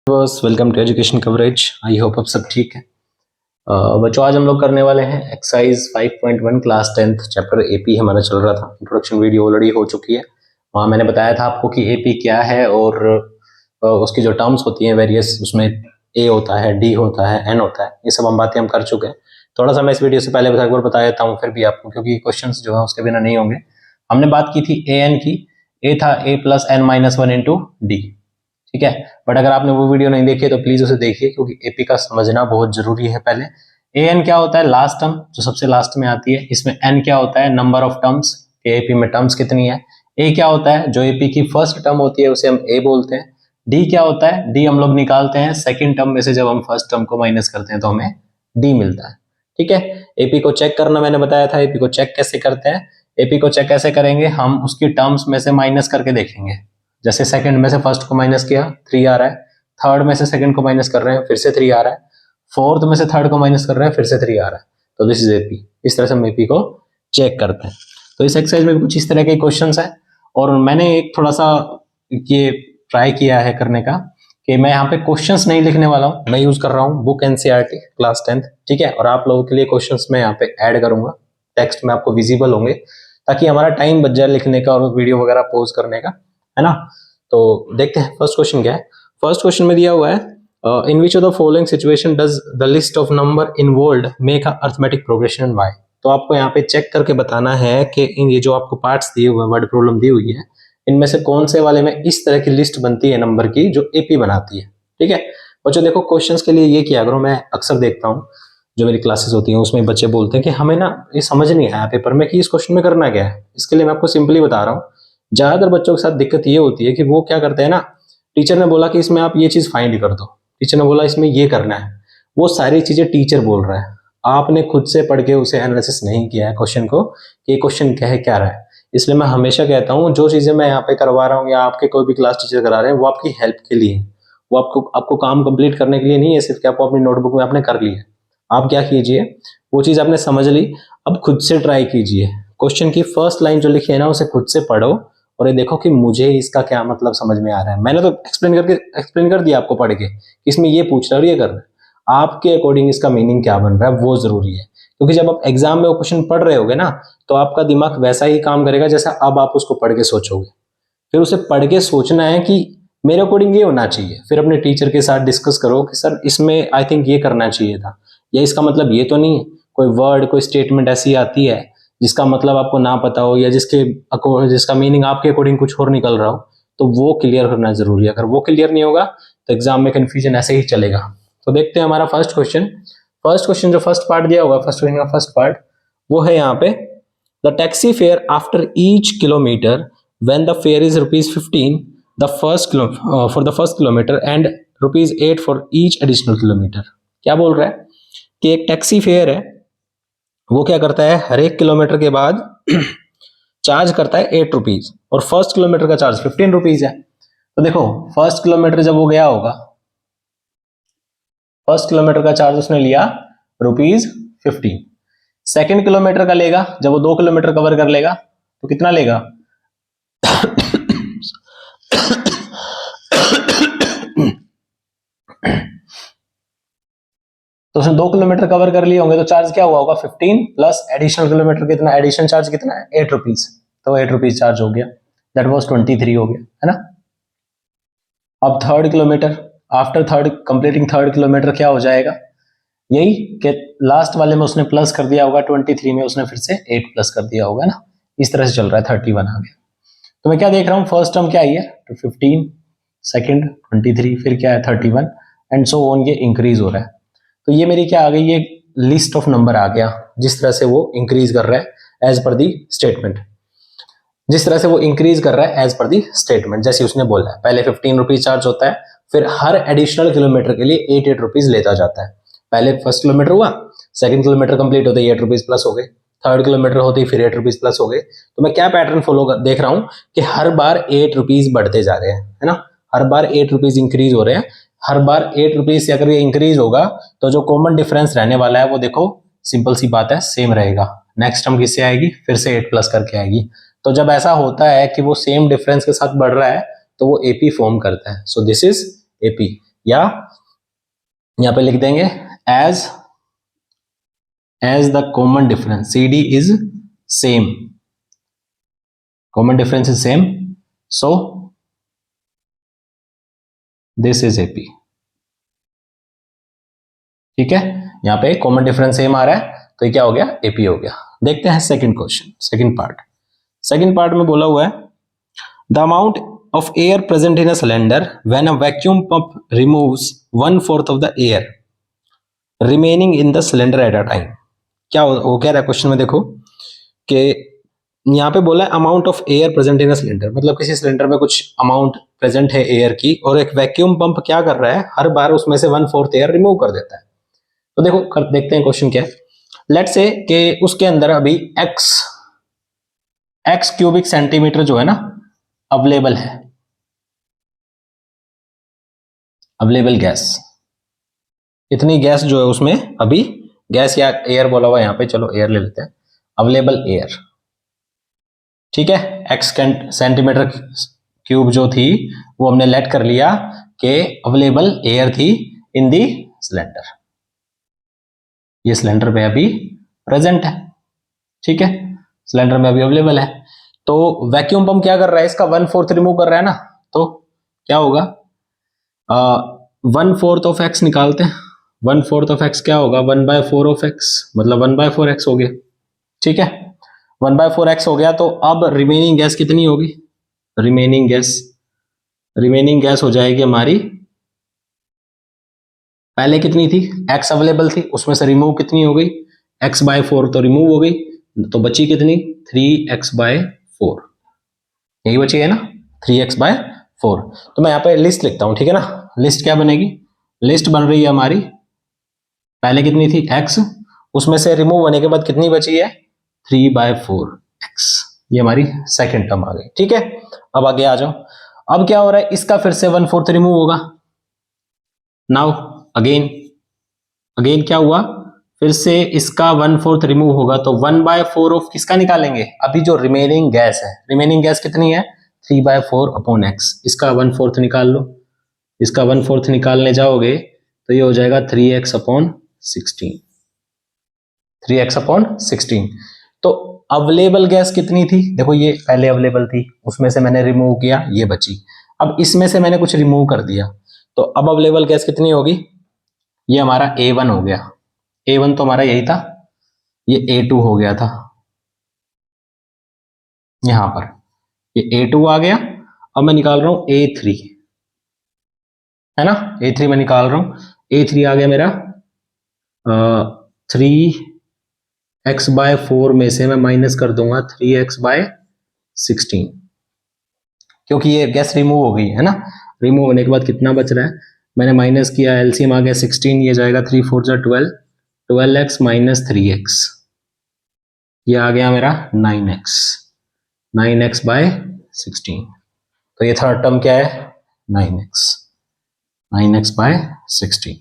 Welcome to education coverage. I hope आप सब ठीक है। बच्चों, आज हम लोग करने वाले हैं exercise 5.1 class 10th chapter AP हमारा चल रहा था। इंट्रोडक्शन वीडियो ऑलरेडी हो चुकी है। वहाँ मैंने बताया था आपको कि एपी क्या है और उसकी जो टर्म्स होती हैं वेरियस, उसमें ए होता है, डी होता है, एन होता है, ये सब हम बातें हम कर चुके हैं। थोड़ा सा मैं इस वीडियो से पहले एक बार बता देता हूँ फिर भी आपको, क्योंकि क्वेश्चन जो है उसके बिना नहीं होंगे। हमने बात की थी ए एन की। ए था A plus N minus one into D, ठीक है। बट अगर आपने वो वीडियो नहीं देखी तो प्लीज उसे देखिए, क्योंकि एपी का समझना बहुत जरूरी है। पहले ए एन क्या होता है, लास्ट टर्म जो सबसे लास्ट में आती है। इसमें एन क्या होता है, नंबर ऑफ टर्म्स, एपी में टर्म्स कितनी है। ए क्या होता है, जो एपी की फर्स्ट टर्म होती है उसे हम ए बोलते हैं। डी क्या होता है, डी हम लोग निकालते हैं सेकेंड टर्म में से, जब हम फर्स्ट टर्म को माइनस करते हैं तो हमें डी मिलता है, ठीक है। एपी को चेक करना मैंने बताया था। एपी को चेक कैसे करते हैं, एपी को चेक कैसे करेंगे, हम उसकी टर्म्स में से माइनस करके देखेंगे। जैसे सेकंड में से फर्स्ट को माइनस किया, 3 आ रहा है। थर्ड में से सेकंड को माइनस कर रहे हैं, फिर से 3 आ रहा है। फोर्थ में से थर्ड को माइनस कर रहे हैं, फिर से 3 आ रहा है। तो दिस इज एपी। इस तरह से हम एपी को चेक करते हैं। तो इस एक्सरसाइज में कुछ इस तरह के क्वेश्चंस हैं, और मैंने एक थोड़ा सा ये ट्राई किया है करने का कि मैं यहाँ पे क्वेश्चंस नहीं लिखने वाला हूँ। मैं यूज कर रहा हूँ बुक एनसीईआरटी क्लास 10th, ठीक है। और आप लोगों के लिए क्वेश्चंस मैं यहाँ पे ऐड करूंगा, टेक्स्ट में आपको विजिबल होंगे, ताकि हमारा टाइम बच जाए लिखने का और वीडियो वगैरह पॉज करने का, है ना। तो देखते हैं फर्स्ट क्वेश्चन क्या है। फर्स्ट क्वेश्चन में दिया हुआ है, in which of the following situation does the list of number involved make a arithmetic progression and why. तो आपको यहाँ पे चेक करके बताना है कि इन ये जो आपको पार्ट्स दिए हुए हैं, वर्ड प्रॉब्लम दी हुई है, इनमें से कौन से वाले में इस तरह की लिस्ट बनती है नंबर की जो एपी बनाती है, ठीक है। बच्चों देखो, क्वेश्चंस के लिए ये किया करो। मैं अक्सर देखता हूँ जो मेरी क्लासेस होती हैं उसमें बच्चे बोलते हैं कि हमें ना ये समझ नहीं आया पेपर में कि इस क्वेश्चन में करना क्या है। इसके लिए मैं आपको सिंपली बता रहा हूँ। ज्यादातर बच्चों के साथ दिक्कत ये होती है कि वो क्या करते हैं ना, टीचर ने बोला कि इसमें आप ये चीज फाइंड कर दो, टीचर ने बोला इसमें ये करना है, वो सारी चीजें टीचर बोल रहा है, आपने खुद से पढ़ के उसे एनालिसिस नहीं किया है क्वेश्चन को कि ये क्वेश्चन कह क्या रहा है। इसलिए मैं हमेशा कहता हूँ जो चीजें मैं यहाँ पे करवा रहा हूँ या आपके कोई भी क्लास टीचर करा रहे हैं, वो आपकी हेल्प के लिए, वो आपको काम कंप्लीट करने के लिए नहीं है सिर्फ कि आपको अपनी नोटबुक में आपने कर लिया। आप क्या कीजिए, वो चीज आपने समझ ली, अब खुद से ट्राई कीजिए। क्वेश्चन की फर्स्ट लाइन जो लिखी है ना, उसे खुद से पढ़ो और ये देखो कि मुझे इसका क्या मतलब समझ में आ रहा है। मैंने तो एक्सप्लेन कर दिया आपको पढ़ के, इसमें ये पूछ रहा है और ये कर रहा है, आपके अकॉर्डिंग इसका मीनिंग क्या बन रहा है वो जरूरी है। क्योंकि जब आप एग्जाम में वो क्वेश्चन पढ़ रहे होगे ना, तो आपका दिमाग वैसा ही काम करेगा जैसा अब आप उसको पढ़ के सोचोगे। फिर उसे पढ़ के सोचना है कि मेरे अकॉर्डिंग ये होना चाहिए। फिर अपने टीचर के साथ डिस्कस करो कि सर इसमें आई थिंक ये करना चाहिए था, या इसका मतलब ये तो नहीं है। कोई वर्ड कोई स्टेटमेंट ऐसी आती है जिसका मतलब आपको ना पता हो, या जिसका मीनिंग आपके अकॉर्डिंग कुछ और निकल रहा हो, तो वो क्लियर करना जरूरी है। अगर वो क्लियर नहीं होगा तो एग्जाम में कंफ्यूजन ऐसे ही चलेगा। तो देखते हैं हमारा फर्स्ट क्वेश्चन जो फर्स्ट पार्ट दिया होगा, फर्स्ट क्वेश्चन का फर्स्ट पार्ट वो है यहाँ पे, the taxi fare after each kilometre when the fare is rupees 15 for the first kilometer and rupees 8 for each additional kilometer। क्या बोल रहा है कि एक टैक्सी फेयर है, वो क्या करता है हर एक किलोमीटर के बाद चार्ज करता है 8 रुपीज, और फर्स्ट किलोमीटर का चार्ज 15 रुपीज है। तो देखो, फर्स्ट किलोमीटर जब वो गया होगा, फर्स्ट किलोमीटर का चार्ज उसने लिया रुपीज 15। सेकेंड किलोमीटर का लेगा, जब वो 2 किलोमीटर कवर कर लेगा तो कितना लेगा तो उसने 2 किलोमीटर कवर कर लिए होंगे, तो चार्ज क्या हुआ होगा 15 प्लस एडिशनल किलोमीटर कितना, एडिशनल चार्ज कितना है 8 रुपीज, तो 8 रुपीज चार्ज हो गया, दैट वाज 23 हो गया, है ना। अब third kilometre, after third completing third kilometre क्या हो जाएगा, यही कि लास्ट वाले में उसने प्लस कर दिया होगा, 23 में उसने फिर से 8 प्लस कर दिया होगा ना। इस तरह से चल रहा है, 31 आ गया। तो मैं क्या देख रहा हूँ, फर्स्ट टर्म क्या आई है तो 15, सेकंड 23, फिर क्या है 31 एंड सो ऑन, ये इंक्रीज हो रहा है। तो ये मेरी क्या आ गई, ये लिस्ट ऑफ नंबर आ गया जिस तरह से वो इंक्रीज कर रहा है एज पर दी स्टेटमेंट, जिस तरह से वो इंक्रीज कर रहा है एज पर दी स्टेटमेंट। जैसे उसने बोला है पहले 15 रुपीज चार्ज होता है, फिर हर एडिशनल किलोमीटर के लिए 8 रुपीज लेता जाता है। पहले फर्स्ट किलोमीटर हुआ, सेकंड किलोमीटर कंप्लीट होते ही 8 रुपीज प्लस हो गए, थर्ड किलोमीटर होते ही फिर 8 रुपीज प्लस हो गए। तो मैं क्या पैटर्न फॉलो देख रहा हूँ कि हर बार 8 रुपीज बढ़ते जा रहे हैं, है ना। हर बार 8 रुपीज इंक्रीज हो रहे हैं, हर बार 8 रुपीज से अगर ये इंक्रीज होगा तो जो कॉमन डिफरेंस रहने वाला है वो देखो सिंपल सी बात है सेम रहेगा। नेक्स्ट टर्म किससे आएगी, फिर से 8 प्लस करके आएगी। तो जब ऐसा होता है कि वो सेम डिफरेंस के साथ बढ़ रहा है तो वो एपी फॉर्म करता है। So this is AP. या यहाँ पे लिख देंगे as the common difference CD is same, common difference is same, so this is AP। ठीक है, यहाँ पे कॉमन डिफरेंस सेम आ रहा है तो ये क्या हो गया, AP हो गया। देखते हैं second question, second part. Second part में बोला हुआ है the amount of air present in a cylinder when a vacuum pump removes 1/4 of the air remaining in the cylinder at a time. क्या वो कह रहा है क्वेश्चन में, देखो कि यहाँ पे बोला है amount of air present in a cylinder, मतलब किसी सिलेंडर में कुछ अमाउंट प्रेजेंट है एयर की, और एक वैक्यूम पंप क्या कर रहा है, हर बार उसमें से 1/4 एयर रिमूव कर देता है। तो देखो देखते हैं क्वेश्चन क्या है। लेट्स से कि उसके अंदर अभी x क्यूबिक सेंटीमीटर जो है ना अवेलेबल है, अवेलेबल गैस, इतनी गैस जो है उसमें अभी गैस या एयर बोला हुआ, यहां पे चलो एयर ले लेते हैं, अवेलेबल एयर। ठीक है, x सेंटीमीटर क्यूब जो थी वो हमने लेट कर लिया कि अवेलेबल एयर थी इन दी सिलेंडर, ये सिलेंडर पे अभी प्रेजेंट है। ठीक है, सिलेंडर में अभी अवेलेबल है, तो वैक्यूम पंप क्या कर रहा है, इसका 1/4 रिमूव कर रहा है ना, तो क्या होगा 1/4 ऑफ x निकालते हैं। 1/4 ऑफ x क्या होगा, 1/4 ऑफ x, मतलब 1/4 x हो गया। ठीक है, 1/4 x हो गया, तो अब रिमेनिंग गैस कितनी होगी, रिमेनिंग गैस हो जाएगी हमारी, पहले कितनी थी, x अवेलेबल थी, उसमें से रिमूव कितनी हो गई, x/4 तो रिमूव हो गई, तो बची कितनी 3x/4, यही बची है ना 3x/4। तो मैं यहाँ पे लिस्ट लिखता हूं, ठीक है ना, लिस्ट क्या बनेगी, लिस्ट बन रही है हमारी, पहले कितनी थी x, उसमें से रिमूव होने के बाद कितनी बची है 3/4x, ये हमारी सेकंड टर्म आ गई। ठीक है, अब आगे आ जाओ। अब क्या हो रहा है, इसका फिर से 1/4 रिमूव होगा। नाउ अगेन क्या हुआ, फिर से इसका 1/4 रिमूव होगा, तो 1/4 ऑफ किसका निकालेंगे, अभी जो रिमेनिंग गैस है, रिमेनिंग गैस कितनी है 3/4/x, इसका 1/4 निकाल लो, इसका 1/4 निकालने जाओगे तो ये हो जाएगा 3x/16, 3x/16। तो अवेलेबल गैस कितनी थी, देखो ये पहले अवेलेबल थी, उसमें से मैंने रिमूव किया, ये बची, अब इसमें से मैंने कुछ रिमूव कर दिया, तो अब अवेलेबल गैस कितनी होगी, ये हमारा A1 हो गया, A1 तो हमारा यही था, ये A2 हो गया था, यहां पर ये A2 आ गया। अब मैं निकाल रहा हूं A3, है ना, A3 में निकाल रहा हूं, A3 आ गया मेरा 3x/4 में से मैं माइनस कर दूंगा 3x/16, क्योंकि ये गैस रिमूव हो गई है ना, रिमूव होने के बाद कितना बच रहा है, मैंने माइनस किया, एलसीएम आ गया 16, ये जाएगा 3 4 12, 12x - 3x, ये आ गया मेरा 9x, 9x/16, तो ये थर्ड टर्म क्या है 9x, 9x/16।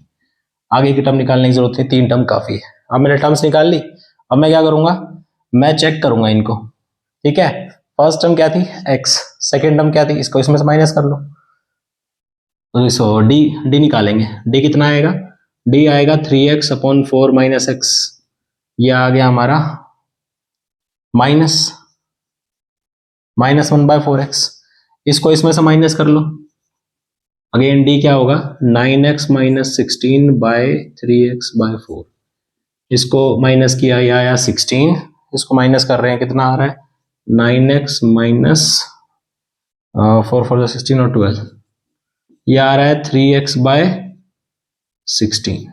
आगे की टर्म निकालने की जरूरत नहीं, 3 टर्म काफी है। अब मैंने टर्म्स निकाल ली, अब मैं क्या करूंगा, मैं चेक करूंगा इनको। ठीक है, फर्स्ट टर्म क्या थी x, सेकेंड टर्म क्या थी, इसको इसमें से माइनस कर लो, तो सो डी निकालेंगे, डी कितना आएगा, डी आएगा 3x/4 - x, ये आ गया हमारा माइनस 1/4x, इसको इसमें से माइनस कर लो, अगेन डी क्या होगा 9x - 16/3x/4, इसको माइनस किया, ये आया 16, इसको माइनस कर रहे हैं, कितना आ रहा है 9x - 4 4 16 और 12, ये आ रहा है 3x/16।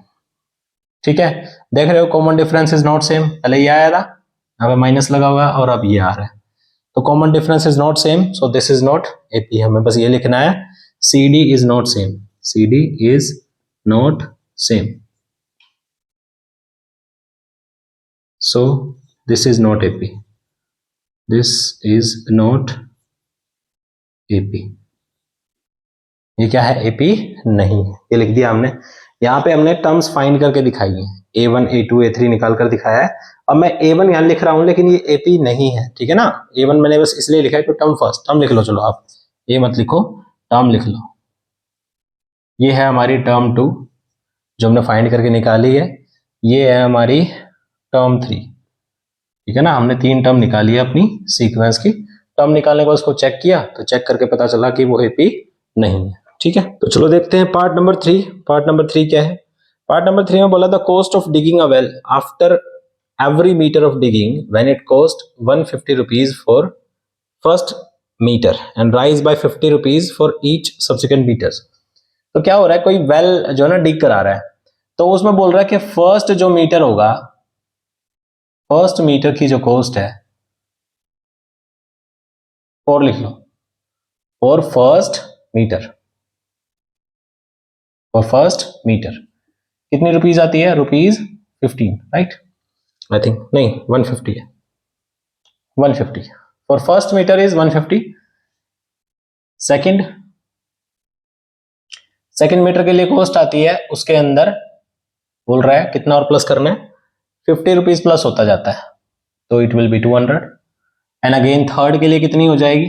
ठीक है, देख रहे हो common difference is not same, पहले ये आया था, यहाँ पे माइनस लगा हुआ है, और अब ये आ रहा है, तो common difference is not same, so this is not AP, हमें बस ये लिखना है CD is not same, CD is not same, so this is not AP, this is not AP, ये क्या है AP नहीं, ये लिख दिया हमने। यहाँ पे हमने टर्म्स फाइंड करके दिखाई है, A1 A2 A3 निकाल कर दिखाया है। अब मैं A1 यहाँ लिख रहा हूं, लेकिन ये AP नहीं है, ठीक है ना, A1 मैंने बस इसलिए लिखा है कि टर्म फर्स्ट, टर्म लिख लो, चलो आप A मत लिखो, टर्म लिख लो, ये है हमारी टर्म 2 जो हमने फाइंड करके निकाली है, ये है हमारी टर्म 3। ठीक है ना, हमने 3 टर्म निकाली है अपनी सीक्वेंस की। टर्म निकालने के बाद उसको चेक किया तो चेक करके पता चला कि वो एपी नहीं है। ठीक है, तो चलो देखते हैं पार्ट नंबर 3। पार्ट नंबर 3 क्या है? पार्ट नंबर 3 में बोला था cost of digging a well after every meter of digging when it cost 150 rupees for first meter and rise by 50 rupees for each subsequent meters। तो क्या हो रहा है, कोई वेल जो है ना डिग करा रहा है, तो उसमें बोल रहा है कि फर्स्ट जो मीटर होगा, फर्स्ट मीटर की जो कॉस्ट है, फॉर लिख लो, for first metre, for first metre कितनी रुपीज आती है? ₹15, राइट? आई थिंक नहीं, 150 है, 150 for first metre is 150। Second metre के लिए कॉस्ट आती है, उसके अंदर बोल रहा है कितना और प्लस करना है, 50 रुपीज प्लस होता जाता है, तो it will be 200। And again third के लिए कितनी हो जाएगी?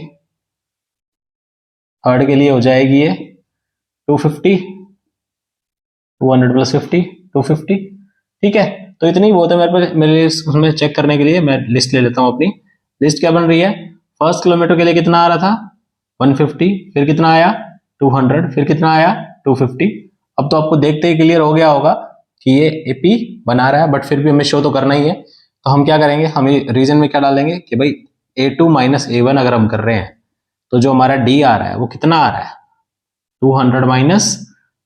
थर्ड के लिए हो जाएगी ये 250, 200 प्लस 50, 250। ठीक है, तो इतनी बहुत है मेरे लिए उसमें चेक करने के लिए। मैं लिस्ट ले लेता हूं अपनी। लिस्ट क्या बन रही है? फर्स्ट किलोमीटर के लिए कितना आ रहा था? 150, फिर कितना आया? 200, फिर कितना आया? 250। अब तो आपको देखते ही क्लियर हो गया होगा कि ये एपी बना रहा है, बट फिर भी हमें शो तो करना ही है। तो हम क्या करेंगे, हम रीजन में क्या डालेंगे कि भाई A2 माइनस A1 अगर हम कर रहे हैं तो जो हमारा डी आ रहा है वो कितना आ रहा है? 200 माइनस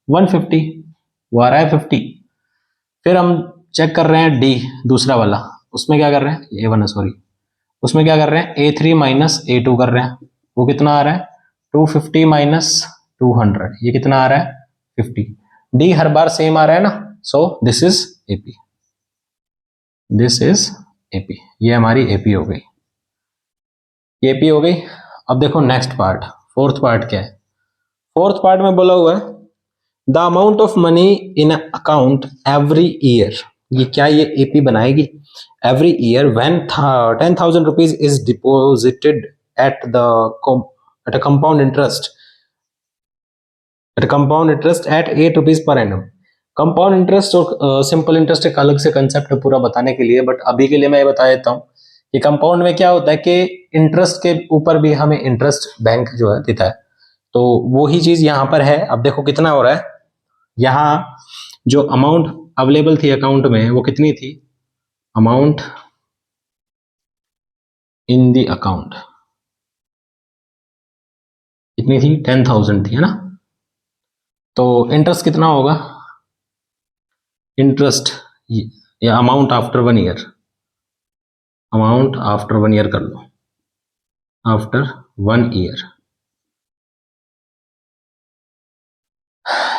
150, वो आ रहा है 50। फिर हम चेक कर रहे हैं डी दूसरा वाला, उसमें क्या कर रहे हैं? A1 है सॉरी, उसमें क्या कर रहे हैं? A3 माइनस A2 कर रहे हैं, वो कितना आ रहा है? 250 माइनस 200, ये कितना आ रहा है? 50। डी हर बार सेम आ रहा है ना, सो this is AP, this is AP. ये हमारी एपी हो गई, ये एपी हो गई। अब देखो नेक्स्ट पार्ट, फोर्थ पार्ट क्या है? फोर्थ पार्ट में बोला हुआ है the amount of money in account every year. ये क्या ये एपी बनाएगी? Every year when 10,000 rupees is deposited at a compound interest at 8 rupees per annum। Compound interest और सिंपल इंटरेस्ट एक अलग से कंसेप्ट है पूरा बताने के लिए, बट अभी के लिए मैं ये बता देता हूँ कि कंपाउंड में क्या होता है कि इंटरेस्ट के ऊपर भी हमें इंटरेस्ट बैंक जो है देता है, तो वो ही चीज यहाँ पर है। अब देखो कितना हो रहा है, यहाँ जो अमाउंट अवेलेबल थी अकाउंट में वो कितनी थी? अमाउंट इन द अकाउंट कितनी थी? 10,000 थी, है ना? तो इंटरेस्ट कितना होगा? इंटरेस्ट या amount after 1 year, amount after 1 year कर लो, आफ्टर 1 ईयर।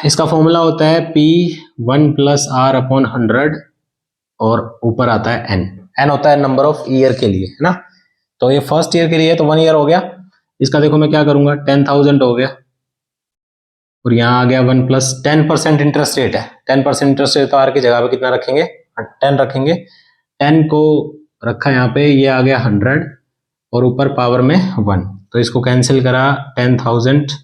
इसका फॉर्मूला होता है P1 प्लस R अपॉन 100 और ऊपर आता है N। N होता है नंबर ऑफ ईयर के लिए, है ना? तो ये फर्स्ट ईयर के लिए तो 1 ईयर हो गया। इसका देखो मैं क्या करूंगा, 10,000 हो गया और यहाँ आ गया 1 प्लस 10% इंटरेस्ट रेट है। 10% इंटरेस्ट रेट तो आर की जगह पे कितना रखेंगे? 10 रखेंगे। 10 को रखा यहाँ पे, ये आ गया 100 और ऊपर पावर में 1, तो इसको कैंसिल करा 10,000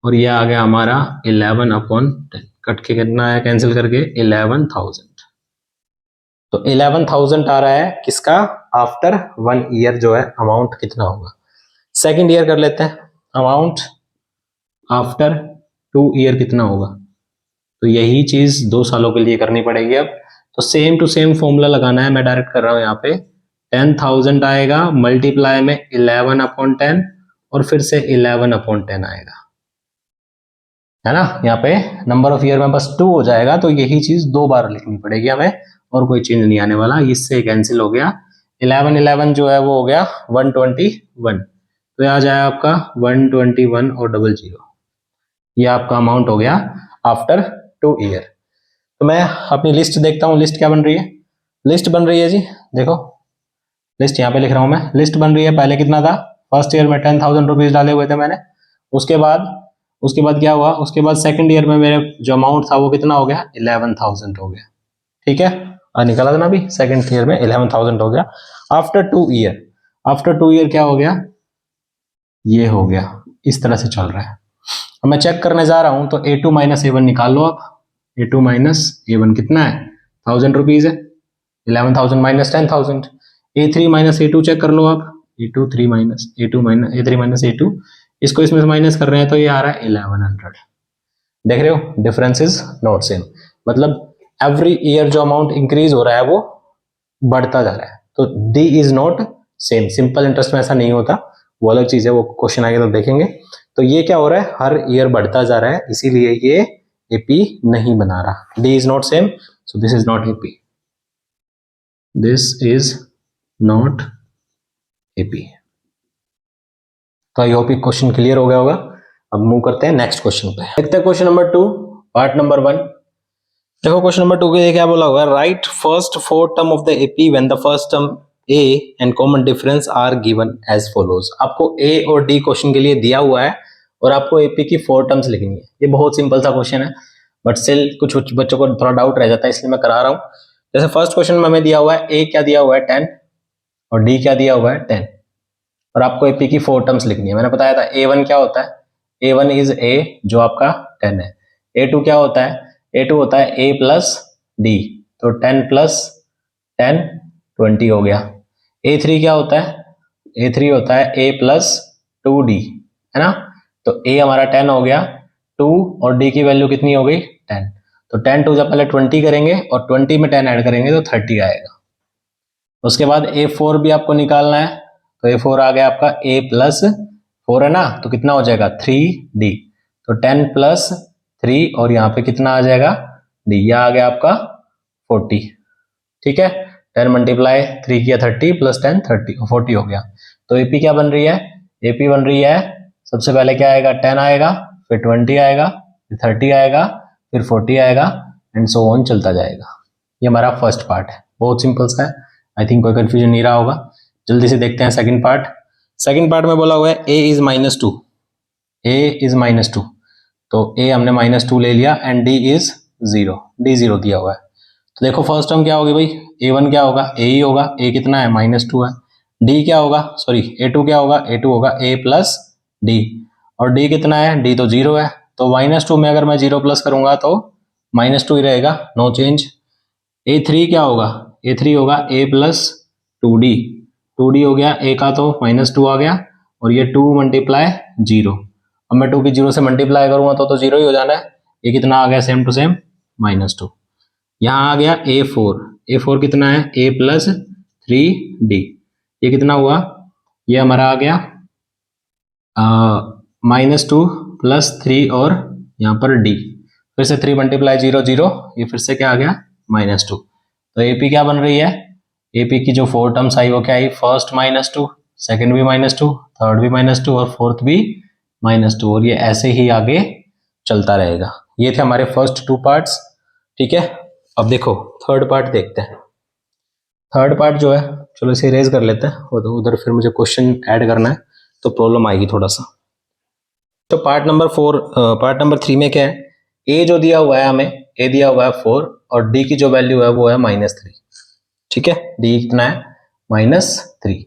और ये आ गया हमारा 11 अपॉन 10। कट के कितना आया कैंसिल करके? 11,000। तो 11,000 आ रहा है किसका? आफ्टर 1 ईयर जो है अमाउंट कितना होगा। सेकेंड ईयर कर लेते हैं, अमाउंट आफ्टर 2 ईयर कितना होगा। तो यही चीज 2 सालों के लिए करनी पड़ेगी। अब तो सेम टू सेम फॉर्मूला लगाना है, मैं डायरेक्ट कर रहा हूं यहाँ पे। 10,000 आएगा मल्टीप्लाई में 11 अपॉन 10 और फिर से 11 अपॉन 10 आएगा, है ना? यहाँ पे नंबर ऑफ ईयर में बस 2 हो जाएगा, तो यही चीज 2 बार लिखनी पड़ेगी हमें और कोई चेंज नहीं आने वाला। इससे कैंसिल हो गया, 11 जो है वो हो गया 121, तो ये आ जाए आपका 121 और 00। ये आपका अमाउंट हो गया आफ्टर 2 ईयर। तो मैं अपनी लिस्ट देखता हूँ, लिस्ट क्या बन रही है? लिस्ट बन रही है जी, देखो लिस्ट यहाँ पे लिख रहा हूँ मैं। लिस्ट बन रही है, पहले कितना था? फर्स्ट ईयर में 10,000 रुपीज डाले हुए थे मैंने। उसके बाद क्या हुआ? उसके बाद सेकंड ईयर में मेरे जो अमाउंट था वो कितना हो गया? 11,000 हो गया। ठीक है, और निकाला था ना अभी, सेकंड ईयर में 11,000 हो गया आफ्टर 2 ईयर। आफ्टर 2 ईयर क्या हो गया? ये हो गया, इस तरह से चल रहा है। और मैं चेक करने जा रहा हूं तो A2 माइनस A1 निकाल लो आप। A2 माइनस A1 कितना है, 1000 रुपीज है, 11,000 minus 10,000। A3 minus A2 check कर लो आप, A3 माइनस A2, इसको इसमें से माइनस कर रहे हैं तो ये आ रहा है 1100। देख रहे हो, डिफरेंस इज नॉट सेम, मतलब एवरी ईयर जो अमाउंट इंक्रीज हो रहा है वो बढ़ता जा रहा है। तो D is not same, simple interest में ऐसा नहीं होता, वो अलग चीज है, वो क्वेश्चन आगे तो देखेंगे। तो ये क्या हो रहा है, हर ईयर बढ़ता जा रहा है, इसीलिए ये एपी नहीं बना रहा। D is not same, so this is not AP, this is not AP. तो आई होप ये क्वेश्चन क्लियर हो गया होगा। अब मूव करते हैं नेक्स्ट क्वेश्चन पे, देखते हैं क्वेश्चन नंबर 2 पार्ट नंबर 1। देखो क्वेश्चन नंबर 2 के क्या बोला हुआ है, write first 4 term of the AP when the first term A and common difference are given as follows. आपको ए और डी क्वेश्चन के लिए दिया हुआ है और आपको एपी की 4 टर्म्स लिखनी है। ये बहुत सिंपल सा क्वेश्चन है, बट स्टिल कुछ बच्चों को थोड़ा डाउट रह जाता है, इसलिए मैं करा रहा हूँ। जैसे फर्स्ट क्वेश्चन में हमें दिया हुआ है ए क्या दिया हुआ है 10 और डी क्या दिया हुआ है 10, और आपको एपी की 4 टर्म्स लिखनी है। मैंने बताया था A1 क्या होता है, A1 इज A जो आपका 10 है। A2 क्या होता है, A2 होता है A प्लस डी, तो 10 प्लस 10 20 हो गया। A3 क्या होता है, A3 होता है A प्लस 2D, है ना। तो A हमारा 10 हो गया, 2 और D की वैल्यू कितनी हो गई 10, तो 10 टू जब पहले 20 करेंगे और 20 में 10 ऐड करेंगे तो 30 आएगा। उसके बाद A4 भी आपको निकालना है, तो A4 आ गया आपका A प्लस 4 है ना, तो कितना हो जाएगा 3D, तो 10 प्लस 3 और यहाँ पे कितना आ जाएगा D, यह आ गया आपका 40। ठीक है, 10 मल्टीप्लाई 3 किया 30 प्लस 10 30 40 हो गया। तो एपी क्या बन रही है, एपी बन रही है सबसे पहले क्या आएगा 10 आएगा, फिर 20 आएगा, फिर 30 आएगा, फिर 40 आएगा एंड सो ऑन चलता जाएगा। ये हमारा फर्स्ट पार्ट है, बहुत सिंपल सा है, आई थिंक कोई कंफ्यूजन नहीं रहा होगा। जल्दी से देखते हैं सेकंड पार्ट। सेकंड पार्ट में बोला हुआ है a इज -2, a इज -2, तो a हमने -2 ले लिया एंड d इज 0, d 0 दिया हुआ है। तो देखो फर्स्ट टर्म क्या होगी भाई, A1 क्या होगा A ही होगा, A कितना है -2 है। D क्या होगा, सॉरी A2 क्या होगा, A2 होगा A प्लस D, और D कितना है, D तो 0 है, तो -2 में अगर मैं 0 प्लस करूंगा तो -2 ही रहेगा, नो चेंज। A3 क्या होगा, A3 होगा A प्लस 2D, 2D हो गया, A का तो -2 आ गया, और ये 2 मल्टीप्लाई 0, अब मैं 2 की 0 से मल्टीप्लाई करूंगा तो 0 ही हो जाना है। ये कितना आ गया सेम टू सेम -2। यहाँ आ गया A4, A4 कितना है A प्लस 3D, ये कितना हुआ, ये हमारा आ गया -2 प्लस 3 और यहाँ पर D, फिर से 3 मल्टीप्लाई 0 0, ये फिर से क्या आ गया -2। तो AP क्या बन रही है, AP की जो 4 टर्म्स आई वो क्या आई, फर्स्ट -2, सेकंड भी -2, थर्ड भी -2 और फोर्थ भी -2, और ये ऐसे ही आगे चलता रहेगा। ये थे हमारे फर्स्ट 2 पार्ट्स। ठीक है, अब देखो थर्ड पार्ट देखते हैं। थर्ड पार्ट जो है, चलो इसे इरेज कर लेते हैं, उधर फिर मुझे क्वेश्चन ऐड करना है तो प्रॉब्लम आएगी थोड़ा सा। तो पार्ट नंबर 3 में क्या है, ए जो दिया हुआ है हमें, ए दिया हुआ है 4 और डी की जो वैल्यू है वो है -3। ठीक है, डी कितना है -3,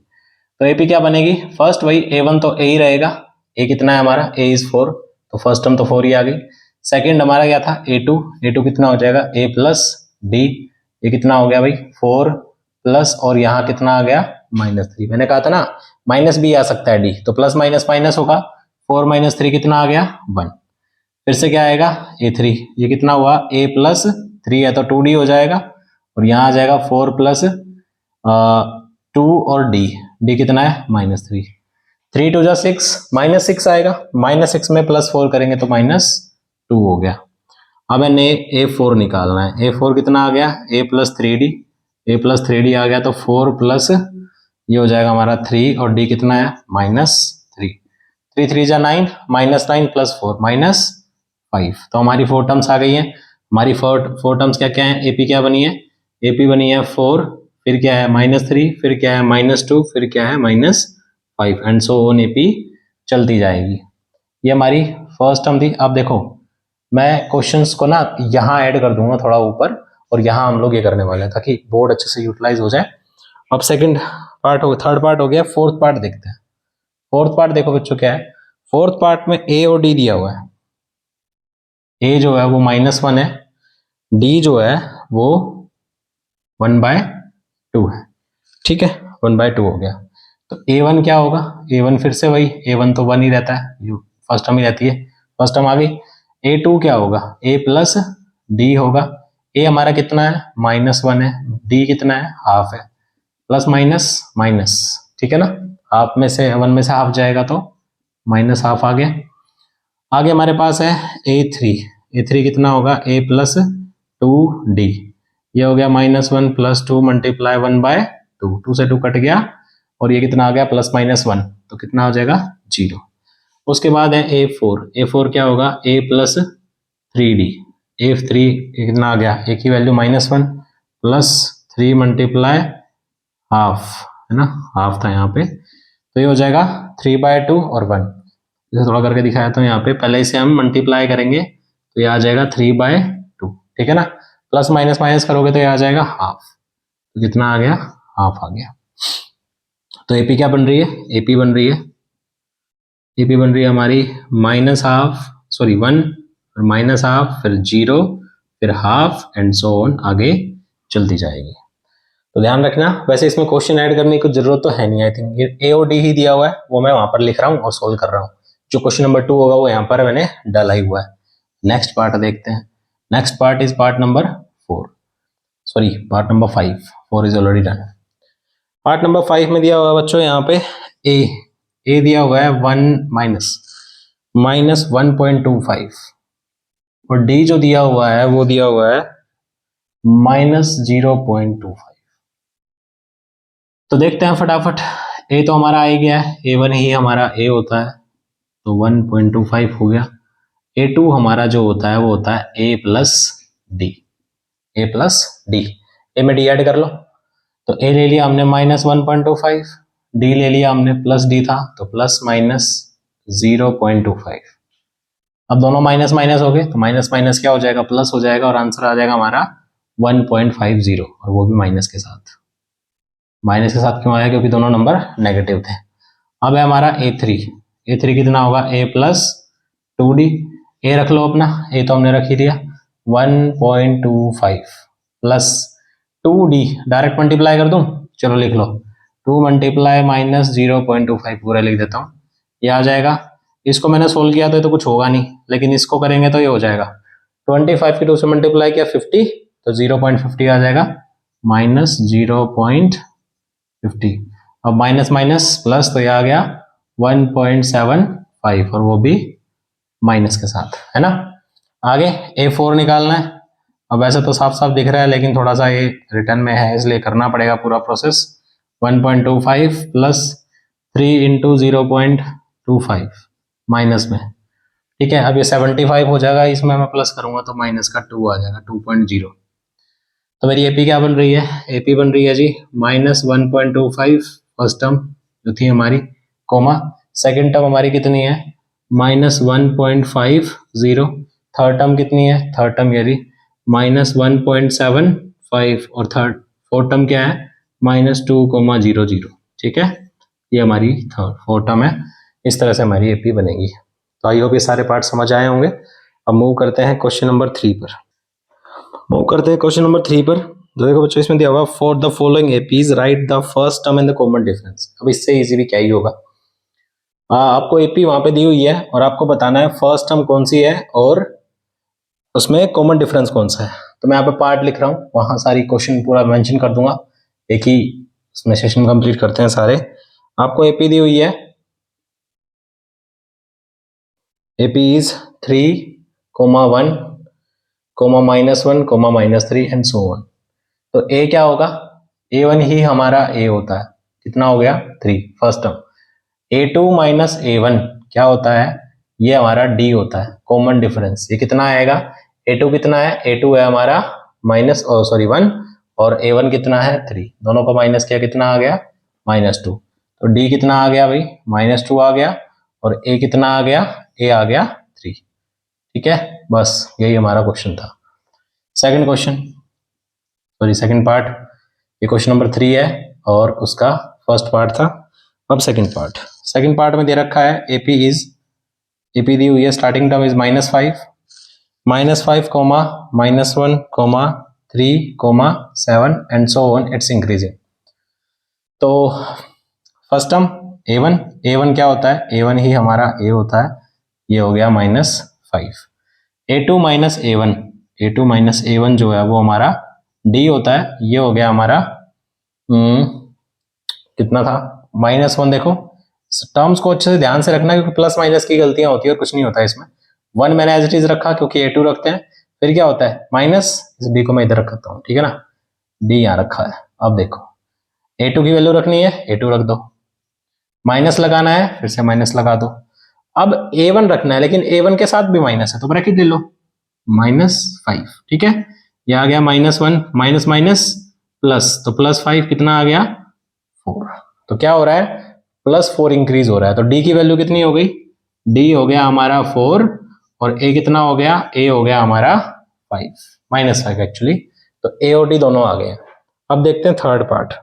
तो एपी क्या बनेगी, फर्स्ट वही A1 तो A ही रहेगा, A कितना है हमारा A इज 4, तो फर्स्ट टर्म तो 4 ही आ गई। सेकंड हमारा क्या था A2 कितना हो जाएगा A प्लस D, ये कितना हो गया भाई 4 प्लस और यहाँ कितना आ गया -3, मैंने कहा था ना माइनस भी आ सकता है D, तो प्लस माइनस माइनस होगा, 4 - 3 कितना आ गया 1, फिर से क्या आएगा A3, ये कितना हुआ A प्लस 3 है तो 2D हो जाएगा, और यहाँ आ जाएगा 4 प्लस 2 और D कितना है -3, 3 2 जा 6, -6 आएगा, -6 में +4 करेंगे तो -2 हो गया। अब मैंने A4 निकालना है, A4 कितना आ गया A plus 3D, A plus 3D आ गया तो 4 प्लस ये हो जाएगा हमारा 3 और D कितना है -3, 3 3 जा 9, -9 + 4 -5, तो हमारी 4 टर्म्स आ गई हैं। हमारी 4 टर्म्स क्या क्या है, AP क्या बनी है, AP बनी है 4, फिर क्या है -3, फिर क्या है -2, फिर क्या है -5 एंड सो ऑन AP चलती जाएगी। ये हमारी फर्स्ट टर्म थी। अब देखो मैं क्वेश्चंस को ना यहाँ ऐड कर दूंगा थोड़ा ऊपर, और यहाँ हम लोग ये करने वाले हैं ताकि बोर्ड अच्छे से यूटिलाइज हो जाए। अब सेकंड पार्ट हो, थर्ड पार्ट हो गया, फोर्थ पार्ट देखते हैं। फोर्थ पार्ट देखो बच्चों क्या है, फोर्थ पार्ट में A और D दिया हुआ है, ए जो है वो -1 है, डी जो है वो 1/2 है। ठीक है, 1/2 हो गया। तो A1 क्या होगा, A1 फिर से वही, A1 तो 1 ही रहता है, फर्स्ट टर्म ही रहती है, फर्स्ट टर्म आ गई। A2 क्या होगा, A प्लस डी होगा। A हमारा कितना है, -1 है, डी कितना है, हाफ है, प्लस माइनस माइनस, ठीक है ना, हाफ में से 1 में से हाफ जाएगा तो माइनस हाफ आ गया। आगे हमारे पास है A3 कितना होगा, A प्लस 2D, ये हो गया -1 + 2 × 1/2, 2 से 2 कट गया, और ये कितना आ गया, +-1, तो कितना हो जाएगा, 0। उसके बाद है A4 क्या होगा, A प्लस 3D, A3 कितना आ गया, A की वैल्यू -1 + 3 × हाफ, है ना, हाफ था यहाँ पे, तो ये हो जाएगा 3/2 और 1। इसे थोड़ा करके दिखाया तो यहाँ पे, पहले इसे हम मल्टीप्लाई करेंगे तो ये आ जाएगा 3/2, ठीक है ना, प्लस माइनस माइनस करोगे तो ये आ जाएगा हाफ, तो कितना आ गया, हाफ आ गया। तो एपी क्या बन रही है, एपी बन रही है, एपी बन रही है हमारी -1 और -1/2, फिर 0, फिर हाफ एंड सो ऑन, आगे चलती जाएगी। तो ध्यान रखना, वैसे इसमें क्वेश्चन ऐड करने की जरूरत तो है नहीं, आई थिंक ये ए और डी ही दिया हुआ है, वो मैं वहां पर लिख रहा हूँ और सोल्व कर रहा हूँ। जो क्वेश्चन नंबर 2 होगा वो यहाँ पर मैंने डाला ही हुआ है। नेक्स्ट पार्ट देखते हैं, next part is part number 5, 4 is already done. Part number 5 में दिया हुआ है बच्चों यहाँ पे ए दिया हुआ है 1-1.25, और डी जो दिया हुआ है वो दिया हुआ है -0.25। तो देखते हैं फटाफट, ए तो हमारा आ ही गया है, A1 ही हमारा ए होता है, तो 1.25 हो गया। A2 हमारा जो होता है वो होता है A प्लस डी, ए में डी ऐड कर लो, तो ए ले लिया हमने -1.25, डी ले लिया हमने प्लस डी था तो +-0.25। अब दोनों माइनस माइनस हो गए, तो माइनस माइनस क्या हो जाएगा, प्लस हो जाएगा, और आंसर आ जाएगा हमारा 1.50, और वो भी माइनस के साथ। माइनस के साथ क्यों आया, क्योंकि दोनों नंबर नेगेटिव थे। अब है हमारा A3 कितना होगा, A प्लस 2D, ए रख लो अपना, ए तो हमने रख ही दिया, 1.25 प्लस 2D, डायरेक्ट मल्टीप्लाई कर दूं, चलो लिख लो, 2 × -0.25 पूरा लिख देता हूँ, ये आ जाएगा। इसको मैंने सोल्व किया तो कुछ होगा नहीं, लेकिन इसको करेंगे तो ये हो जाएगा, 25 की 2 से मल्टीप्लाई किया 50, तो 0.50 आ जाएगा, -0.50। अब माइनस माइनस प्लस, तो ये आ गया 1.75, और वो भी माइनस के साथ, है ना। आगे A4 निकालना है। अब वैसे तो साफ साफ दिख रहा है, लेकिन थोड़ा सा ये रिटर्न में है इसलिए करना पड़ेगा पूरा प्रोसेस। 1.25 + 3 × 0.25 माइनस में, ठीक है। अब ये 75 हो जाएगा, इसमें मैं प्लस करूंगा तो माइनस का 2 आ जाएगा, 2.0। तो मेरी एपी क्या बन रही है, एपी बन रही है जी -1.25 फर्स्ट टर्म जो थी हमारी, कोमा सेकंड टर्म हमारी कितनी है, -1.50, थर्ड टर्म कितनी है, थर्ड टर्म ये रही -1.75, और फोर्थ टर्म क्या है, -2.00, ठीक है। ये हमारी फोर्थ टर्म है, इस तरह से हमारी एपी बनेगी। तो आई होप ये सारे पार्ट समझ आए होंगे। अब मूव करते हैं क्वेश्चन नंबर 3 पर। तो देखो बच्चों, इसमें दिया हुआ for the following APs right the first term and the common difference. अब इससे इजी भी क्या ही होगा, आपको एपी वहां पे दी हुई है और आपको बताना है फर्स्ट टर्म कौन सी है और उसमें कॉमन डिफरेंस कौन सा है। तो मैं यहाँ पे पार्ट लिख रहा हूँ, वहां सारी क्वेश्चन पूरा मेंशन कर दूंगा, एक ही इसमें सेशन कंप्लीट करते हैं सारे। आपको एपी दी हुई है, AP is 3, -1, -1, -3 and so on. तो ए क्या होगा, A1 ही हमारा ए होता है, कितना हो गया 3 फर्स्ट टर्म। A2 - A1 क्या होता है, ये हमारा डी होता है, कॉमन डिफरेंस। ये कितना आएगा, A2 कितना है, A2 है हमारा -1, और A1 कितना है 3, दोनों को माइनस किया कितना आ गया -2। तो डी कितना आ गया भाई, -2 आ गया, और ए कितना आ गया, ए आ गया 3, ठीक है। बस यही हमारा क्वेश्चन था। सेकंड पार्ट, ये क्वेश्चन नंबर 3 है और उसका फर्स्ट पार्ट था। अब सेकंड पार्ट में दे रखा है एपी दी हुई है, starting term is -5, -5, -1, -3, -7 and so on, it's increasing. तो फर्स्ट टर्म a1 क्या होता है, a1 ही हमारा a होता है, ये हो गया -5। a2 माइनस a1 जो है वो हमारा d होता है, ये हो गया हमारा कितना था, -1। देखो टर्म्स को अच्छे से ध्यान से रखना क्योंकि प्लस माइनस की गलतियां होती है और कुछ नहीं होता है इसमें। 1 मैंने एज इट इज रखा क्योंकि a2 रखते हैं, फिर क्या होता है माइनस, इस d को मैं इधर रखता हूँ, ठीक है ना, d यहाँ रखा है। अब देखो a2 की वैल्यू रखनी है, a2 रख दो, माइनस लगाना है फिर से माइनस लगा दो। अब a1 रखना है लेकिन a1 के साथ भी माइनस है तो ब्रैकेट ले लो, -5, ठीक है। ये आ गया -1 माइनस माइनस प्लस, तो +5 कितना आ गया 4। तो क्या हो रहा है, +4 इंक्रीज हो रहा है। तो d की वैल्यू कितनी हो गई, d हो गया हमारा 4 और a कितना हो गया, a हो गया हमारा 5, -5 एक्चुअली। तो a और d दोनों आ गए। अब देखते हैं थर्ड पार्ट।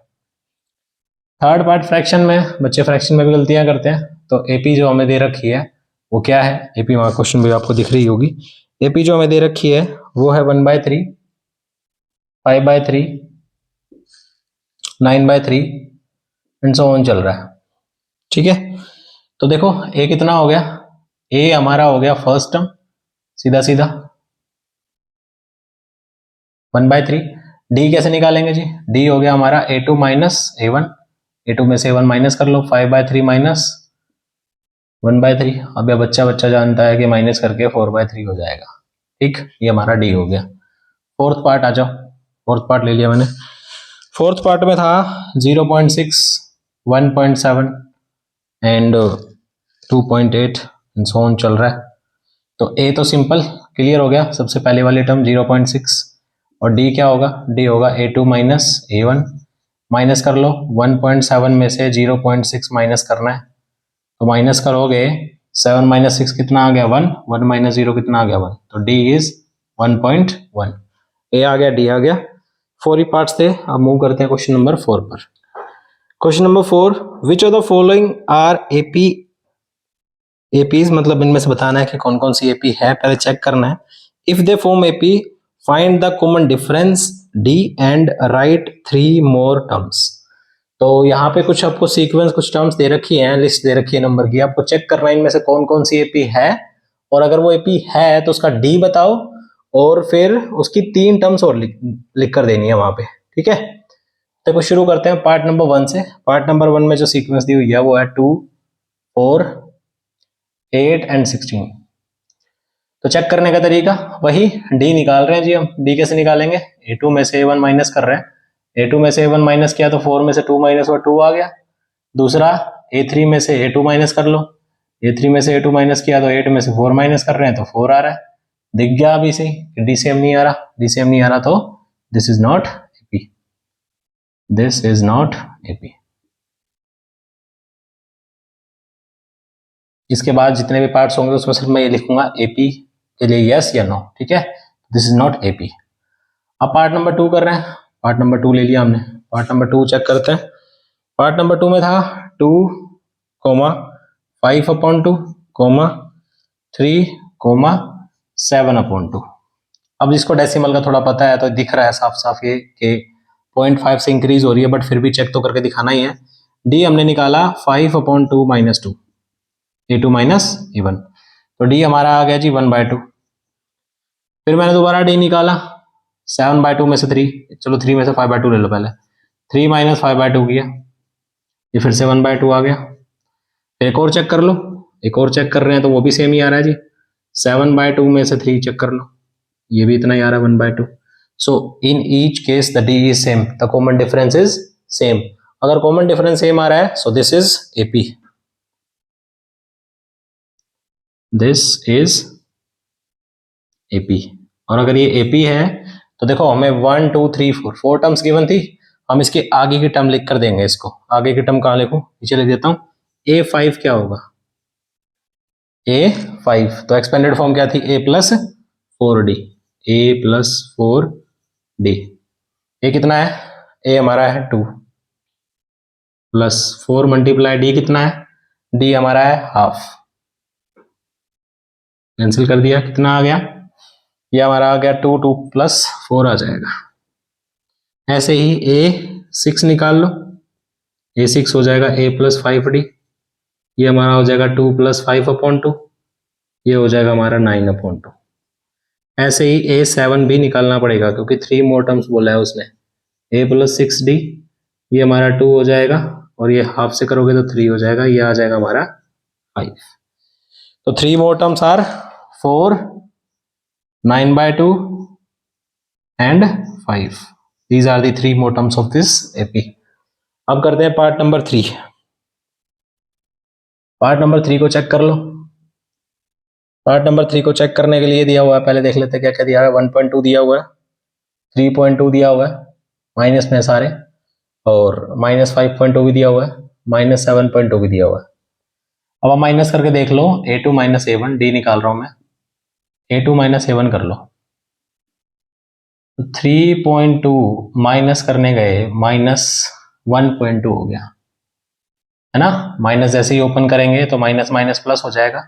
फ्रैक्शन में, बच्चे फ्रैक्शन में भी गलतियां करते हैं। तो एपी जो हमें दे रखी है वो क्या है, एपी वहां क्वेश्चन भी आपको दिख रही होगी। एपी जो हमें दे रखी है वो है 1/3, 5/3, 9/3 एंड सो ऑन चल रहा है, ठीक है। तो देखो ए कितना हो गया, ए हमारा हो गया फर्स्ट टर्म, सीधा सीधा 1/3। डी कैसे निकालेंगे जी, डी हो गया हमारा a2 माइनस a1, a2 में से a1 माइनस कर लो, 5/3 माइनस 1/3। अब यह बच्चा जानता है कि माइनस करके 4/3 हो जाएगा, ठीक। ये हमारा डी हो गया। फोर्थ पार्ट आ जाओ, फोर्थ पार्ट ले लिया मैंने। फोर्थ पार्ट में था 0.6, 1.7 एंड 2.8 एंड सो ऑन चल रहा है। तो ए तो सिंपल क्लियर हो गया, सबसे पहले वाली टर्म 0.6, और डी क्या होगा, डी होगा a2 माइनस a1, माइनस कर लो 1.7 में से 0.6 माइनस करना है, तो माइनस करोगे 7 माइनस 6 कितना आ गया 1, 1 माइनस 0 कितना आ गया 1, तो d इज 1.1। ए आ गया, डी आ गया। 4 ही पार्ट्स थे। अब मूव करते हैं क्वेश्चन नंबर 4 पर। Question number 4, which of the following are AP, APs मतलब इनमें से बताना है कि कौन कौन सी एपी है, पहले चेक करना है। If they form AP find the common difference D and right 3 more terms. तो यहाँ पे कुछ आपको सीक्वेंस, कुछ टर्म्स दे रखी हैं, लिस्ट दे रखी है नंबर की, आपको चेक करना है इनमें से कौन कौन सी एपी है, और अगर वो एपी है तो उसका डी बताओ और फिर उसकी 3 टर्म्स और लिख कर देनी है वहां पे, ठीक है। देखो शुरू करते हैं पार्ट नंबर 1 से। पार्ट नंबर 1 में जो सीक्वेंस दी हुई है वो है 2, 4, 8 एंड 16। तो चेक करने का तरीका वही, डी निकाल रहे हैं जी हम। डी कैसे निकालेंगे, a2 में से a1 माइनस कर रहे हैं, a2 में से a1 माइनस किया तो 4 में से 2 माइनस हुआ 2 आ गया। दूसरा a3 में से a2 माइनस कर लो, a3 में से a2 माइनस किया तो 8 में से 4 माइनस कर रहे हैं तो 4 आ रहा है। दिख गया अभी से डी सेम नहीं आ रहा, डी सेम नहीं आ रहा तो this is not AP, this is not AP. इसके बाद जितने भी पार्ट्स होंगे उसमें सिर्फ मैं ये लिखूंगा एपी के लिए यस या नो, ठीक है, दिस इज नॉट एपी। अब पार्ट नंबर 2 कर रहे हैं, पार्ट नंबर 2 ले लिया हमने। पार्ट नंबर 2 चेक करते हैं। पार्ट नंबर 2 में था 2, 5/2, 3, 7/2। अब जिसको डेसिमल का थोड़ा पता है तो दिख रहा है साफ साफ ये कि 0.5 से इंक्रीज हो रही है, बट फिर भी चेक तो करके दिखाना ही है। डी हमने निकाला 5/2 माइनस 2, a2 माइनस a1, तो डी हमारा आ गया जी 1/2। फिर मैंने दोबारा डी निकाला 7/2 में से 3, चलो 3 में से 5/2 ले लो पहले, 3 माइनस 5/2 किया, ये फिर से 1/2 आ गया। फिर एक और चेक कर लो, एक और चेक कर रहे हैं तो वो भी सेम ही आ रहा है जी, 7/2 में से 3 चेक कर लो, ये भी इतना ही आ रहा है 1/2। So in each case the D is same, the common difference is same. अगर कॉमन डिफरेंस सेम आ रहा है so this is AP, this is AP. और अगर ये एपी है तो देखो हमें 1 2 3 4 टर्म्स गिवन थी, हम इसके आगे की टर्म लिख कर देंगे इसको। आगे की टर्म कहाँ लिखूं, नीचे लिख देता हूं, a5 क्या होगा, a5, तो एक्सपेंडेड फॉर्म क्या थी, a+4d, a+4d। ए कितना है, ए हमारा है 2 प्लस 4 मल्टीप्लाई डी कितना है, डी हमारा है हाफ, कैंसिल कर दिया, कितना आ गया ये हमारा आ गया 2, 2 प्लस 4 आ जाएगा। ऐसे ही A6 निकाल लो, A6 हो जाएगा A प्लस 5D, ये हमारा हो जाएगा 2 प्लस 5/2, ये हो जाएगा हमारा 9/2। ऐसे ही A7 भी निकालना पड़ेगा क्योंकि 3 मोर टर्म्स बोला है उसने। A प्लस 6D, ये हमारा 2 हो जाएगा, और ये हाफ से करोगे तो 3 हो जाएगा, ये आ जाएगा हमारा 5। तो 3 more terms are 4, 9/2 and 5। These are the 3 more terms of this AP. अब करते हैं पार्ट नंबर 3। पार्ट नंबर 3 को चेक कर लो। पार्ट नंबर 3 को चेक करने के लिए दिया हुआ है, पहले देख लेते हैं क्या क्या दिया है। 1.2 दिया हुआ है, 3.2 दिया हुआ है, माइनस में सारे, और -5.2 भी दिया हुआ है, -7.2 भी दिया हुआ है। अब आप माइनस करके देख लो, A2 माइनस A1, D निकाल रहा हूं मैं, A2 माइनस A1 कर लो। 3.2 माइनस करने गए -1.2 हो गया, है ना। माइनस जैसे ही ओपन करेंगे तो माइनस माइनस प्लस हो जाएगा,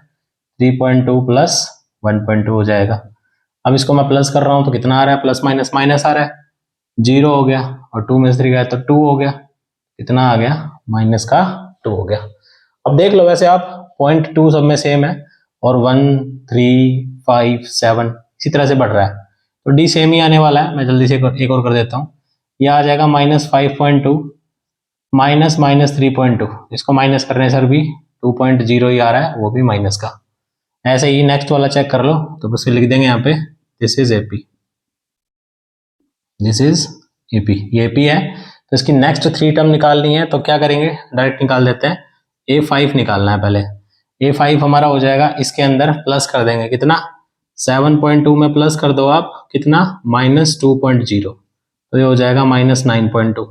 3.2 प्लस 1.2 हो जाएगा। अब इसको मैं प्लस कर रहा हूं तो कितना आ रहा है, प्लस माइनस माइनस आ रहा है, 0 हो गया, और 2 में से 3 गया तो 2 हो गया, कितना आ गया, -2 हो गया। अब देख लो, वैसे आप 0.2 सब में सेम है, और 1, 3, 5, 7 इसी तरह से बढ़ रहा है, तो डी सेम ही आने वाला है। मैं जल्दी से एक और कर देता हूँ, यह आ जाएगा -5.2 माइनस -3.2, इसको माइनस करने से भी 2.0 ही आ रहा है, वो भी माइनस का। ऐसे ही नेक्स्ट वाला चेक कर लो, तो बस लिख देंगे यहाँ पे this is AP, this is AP, ये एपी है। तो इसकी नेक्स्ट 3 टर्म निकालनी है, तो क्या करेंगे, डायरेक्ट निकाल देते हैं। A5 निकालना है पहले। A5 हमारा हो जाएगा, इसके अंदर प्लस कर देंगे, कितना, 7.2 में प्लस कर दो आप, कितना, -2.0, तो ये हो जाएगा -9.2।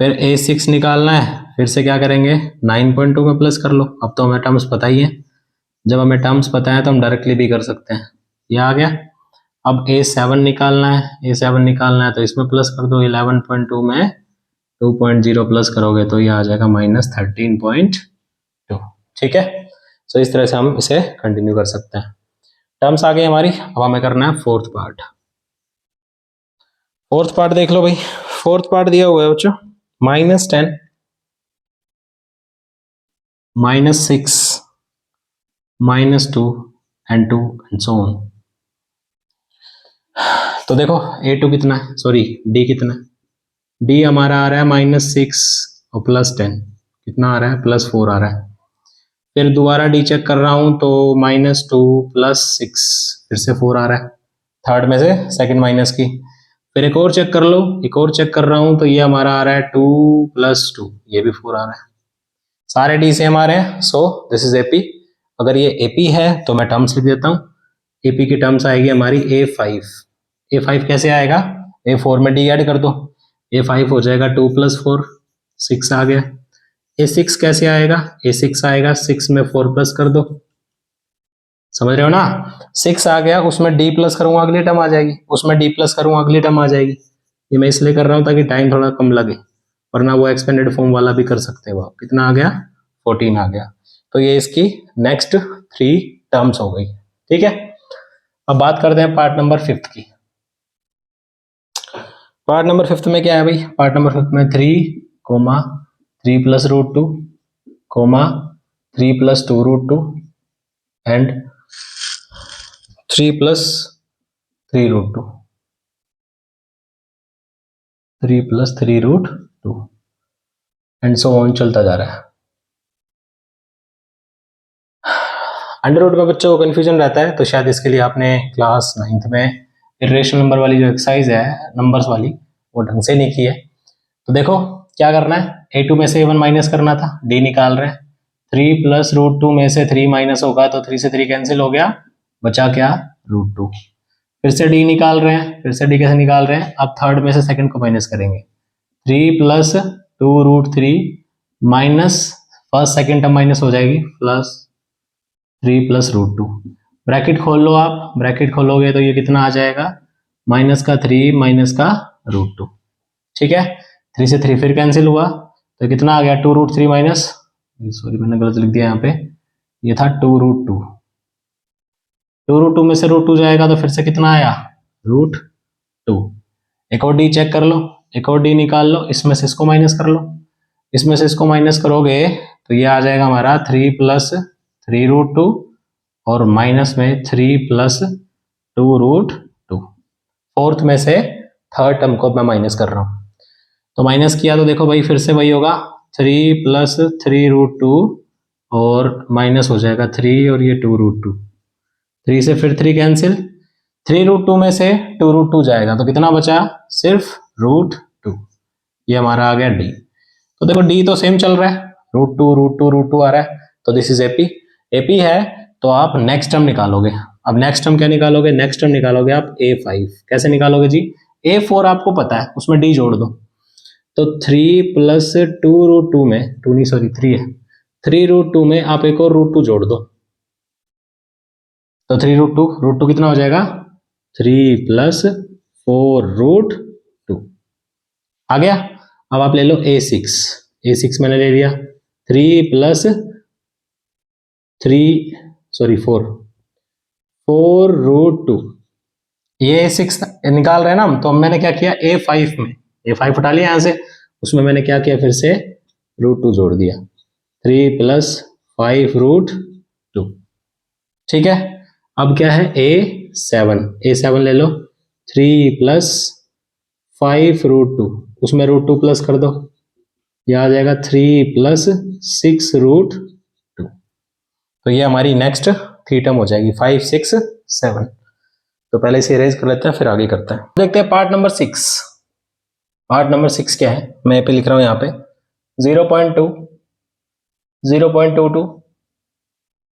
फिर A6 निकालना है, फिर से क्या करेंगे, 9.2 में प्लस कर लो। अब तो हमें टर्म्स पता ही है, जब हमें टर्म्स पता है तो हम डायरेक्टली भी कर सकते हैं, ये आ गया। अब A7 निकालना है, A7 निकालना है तो इसमें प्लस कर दो, 11.2 में 2.0 प्लस करोगे तो ये आ जाएगा -13.2। ठीक है, तो इस तरह से हम इसे कंटिन्यू कर सकते हैं। टर्म्स आ गई हमारी। अब हमें करना है फोर्थ पार्ट। फोर्थ पार्ट देख लो भाई, फोर्थ पार्ट दिया हुआ है बच्चों, -10, -6, -2 एंड 2 एंड सो ऑन। तो देखो A2 कितना है, सॉरी D कितना है, D हमारा आ रहा है -6 और +10, कितना आ रहा है, +4 आ रहा है। फिर दोबारा D चेक कर रहा हूं तो -2 +6, फिर से 4 आ रहा है, थर्ड में से सेकंड माइनस की। फिर एक और चेक कर लो, एक और चेक कर रहा हूं तो ये हमारा आ रहा है 2 + 2, ये भी 4 आ रहा है। सारे डी सेम आ रहे हैं, सो दिस इज एपी। अगर ये एपी है तो मैं टर्म्स लिख देता हूँ। एपी की टर्म्स आएगी हमारी A5। A5 कैसे आएगा, A4 में डी ऐड कर दो, A5 हो जाएगा 2 + 4, 6 आ गया। A6 कैसे आएगा, A6 आएगा 6 में 4 प्लस कर दो, समझ रहे हो ना। 6 आ गया, उसमें डी प्लस करूंगा अगली टर्म आ जाएगी, उसमें डी प्लस करूंगा अगली टर्म आ जाएगी। ये मैं इसलिए कर रहा हूं ताकि टाइम थोड़ा कम लगे, वरना वो एक्सपेंडेड फॉर्म वाला भी कर सकते हो आप। कितना आ गया, 14 आ गया। तो ये इसकी नेक्स्ट 3 टर्म्स हो गई। ठीक है, अब बात करते हैं पार्ट नंबर 5 की। पार्ट नंबर 5 में क्या है भाई, पार्ट नंबर 5 में 3, 3 + √2, 3 + 2√2 एंड 3 + 3√2, 3 + 3√2 एंड सो ऑन चलता जा रहा है। अंडर रूट में बच्चों को कंफ्यूजन रहता है, तो शायद इसके लिए आपने क्लास 9th में इटरेशन नंबर वाली जो एक्सरसाइज है, नंबर्स वाली, वो ढंग से नहीं की है। तो देखो क्या करना है, A2 में से A1 माइनस करना था, D निकाल रहे हैं। 3 + √2 में से 3 माइनस होगा तो 3 से 3 कैंसिल हो गया, बचा क्या, √2। फिर से D निकाल रहे हैं, फिर से D कैसे निकाल रहे हैं, अब थर्ड में से सेकंड को माइनस करेंगे। 3 + 2√3 minus first second term minus हो जाएगी, प्लस 3 + √2। ब्रैकेट खोल लो आप, ब्रैकेट खोलोगे तो ये कितना आ जाएगा, -3 -√2। ठीक है, 3 से 3 फिर कैंसिल हुआ तो कितना आ गया, 2√3 माइनस, सॉरी मैंने गलत लिख दिया यहाँ पे, ये था 2√2, 2√2 में से √2 जाएगा तो फिर से कितना आया, √2। एक और डी चेक कर लो, एक और डी निकाल लो, इसमें से इसको माइनस कर लो, इसमें से इसको माइनस करोगे तो ये आ जाएगा हमारा 3 + 3√2 और माइनस में 3 + 2√2। फोर्थ में से थर्ड टर्म को मैं माइनस कर रहा हूँ, तो माइनस किया तो देखो भाई फिर से वही होगा 3 + 3√2 और माइनस हो जाएगा 3 और ये 2√2, 3 से फिर 3 कैंसिल, 3√2 में से 2√2 जाएगा तो कितना बचा, सिर्फ √2। ये हमारा आ गया डी। तो देखो डी तो सेम चल रहा है, √2 आ रहा है, तो दिस इज एपी। एपी है तो आप नेक्स्ट टर्म निकालोगे। अब नेक्स्ट टर्म क्या निकालोगे, नेक्स्ट टर्म निकालोगे आप A5। कैसे निकालोगे जी, A4 आपको पता है, उसमें डी जोड़ दो, तो 3 + 2√2 में 2 नहीं सॉरी 3 है, 3√2 में आप एक और √2 जोड़ दो, तो 3√2 कितना हो जाएगा, 3 + 4√2 आ गया। अब आप ले लो A6 मैंने ले लिया, 3 + 4√2, ये A6 निकाल रहे हैं ना हम, तो मैंने क्या किया A5 में, A5 उठा लिया यहाँ से, उसमें मैंने क्या किया, फिर से √2 जोड़ दिया, 3 + 5√2। ठीक है, अब क्या है A7 ले लो, 3 + 5√2, उसमें √2 प्लस कर दो, यह आ जाएगा 3 + 6√2। तो ये हमारी नेक्स्ट थ्री टर्म हो जाएगी 5, 6, 7। तो पहले इसे इरेज कर लेते हैं फिर आगे करते हैं। देखते हैं पार्ट नंबर 6। पार्ट नंबर 6 क्या है, मैं पे लिख रहा हूं यहाँ पे 0.2, 0.22,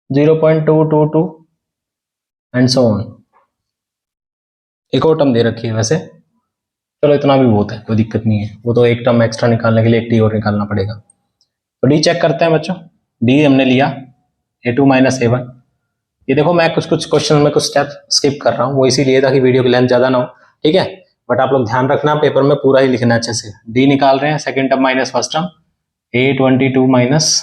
0.222 एंड सो ऑन। एक और टर्म दे रखी है वैसे, चलो इतना भी बहुत है, कोई दिक्कत नहीं है, वो तो एक टर्म एक्स्ट्रा निकालने के लिए एक डी और निकालना पड़ेगा। तो डी चेक करते हैं बच्चों, डी हमने लिया A2 - A1। ये देखो मैं कुछ क्वेश्चन में कुछ स्टेप स्किप कर रहा हूँ, वो इसीलिए ताकि वीडियो की लेंथ ज्यादा ना हो, ठीक है, बट आप लोग ध्यान रखना पेपर में पूरा ही लिखना अच्छे से। डी निकाल रहे हैं, second term minus first term, A22 minus,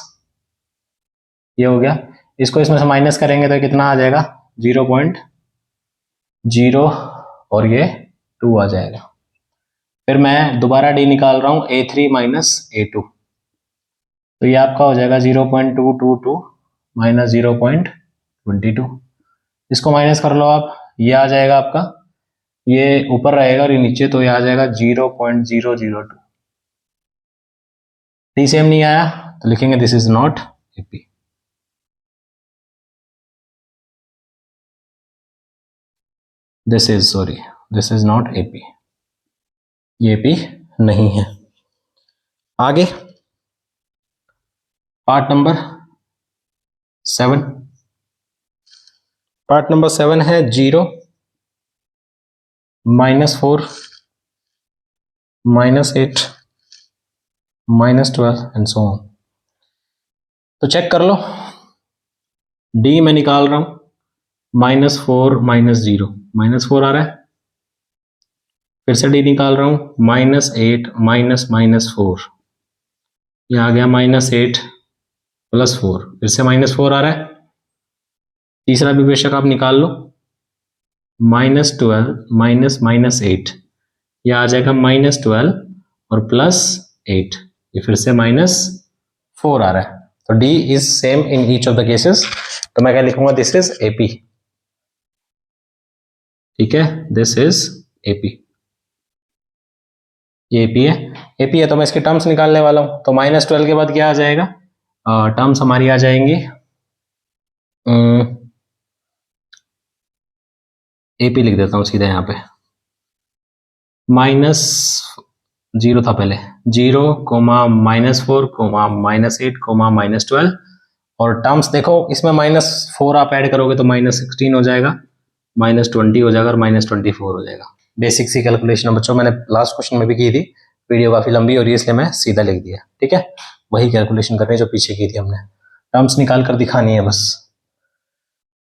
ये हो गया, इसको इसमें से माइनस करेंगे तो कितना आ जाएगा 0.0 और ये 2 आ जाएगा। फिर मैं दोबारा डी निकाल रहा हूँ A3 - A2, तो ये आपका हो जाएगा 0.222 माइनस 0.22, इसको माइनस कर लो आप, ये आ जाएगा आपका, ये ऊपर रहेगा और ये नीचे, तो ये आ जाएगा 0.002। डी सेम नहीं आया तो लिखेंगे this is not AP. This is not AP, ये एपी नहीं है। आगे पार्ट नंबर 7। पार्ट नंबर 7 है 0, -4, -8, -12 एंड सो ऑन। तो चेक कर लो, डी में निकाल रहा हूं -4 -0, -4 आ रहा है, फिर से डी निकाल रहा हूं -8 -4, ये आ गया -8 + 4, फिर से -4 आ रहा है, तीसरा भी बेशक आप निकाल लो -12 -8, यह आ जाएगा -12 और +8, ये फिर से -4 आ रहा है। तो D is same in each of the cases, तो मैं क्या लिखूंगा, दिस इज एपी। ठीक है, दिस इज एपी, ये एपी है। एपी है तो मैं इसके टर्म्स निकालने वाला हूं, तो -12 के बाद क्या आ जाएगा, टर्म्स हमारी आ जाएंगी, एपी लिख देता हूं सीधा यहाँ पे, -0 था पहले, 0, -4, -8, -12, और टर्म्स देखो इसमें -4 आप ऐड करोगे तो -16 हो जाएगा, -20 हो जाएगा और -24 हो जाएगा। बेसिक सी कैलकुलेशन है बच्चों, मैंने लास्ट क्वेश्चन में भी की थी, वीडियो काफी लंबी हो रही है इसलिए मैं सीधा लिख दिया। ठीक है, वही कैलकुलेशन करनी है जो पीछे की थी हमने, टर्म्स निकाल कर दिखानी है बस।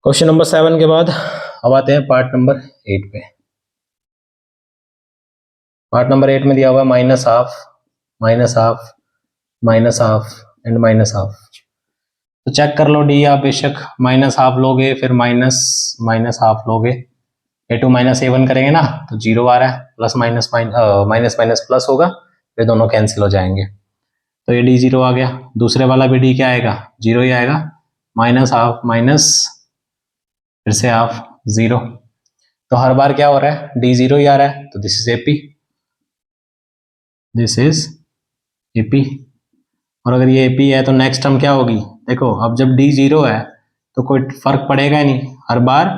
क्वेश्चन नंबर 7 के बाद अब आते हैं पार्ट नंबर 8 पे। पार्ट नंबर 8 में दिया हुआ -12, -12, -12 एंड -12। तो चेक कर लो डी आप बेशक माइनस हाफ लोगे, फिर माइनस माइनस हाफ लोगे, a2 माइनस a1 करेंगे ना तो 0 आ रहा है, plus minus minus minus plus होगा, फिर दोनों कैंसिल हो जाएंगे, तो ये डी 0 आ गया। दूसरे वाला भी डी क्या आएगा, 0 ही आएगा, माइनस हाफ माइनस फिर से हाफ 0, तो हर बार क्या हो रहा है, डी 0 ही आ रहा है, तो this is AP, this is AP. और अगर ये एपी है तो नेक्स्ट टर्म क्या होगी, देखो अब जब डी 0 है तो कोई फर्क पड़ेगा ही नहीं, हर बार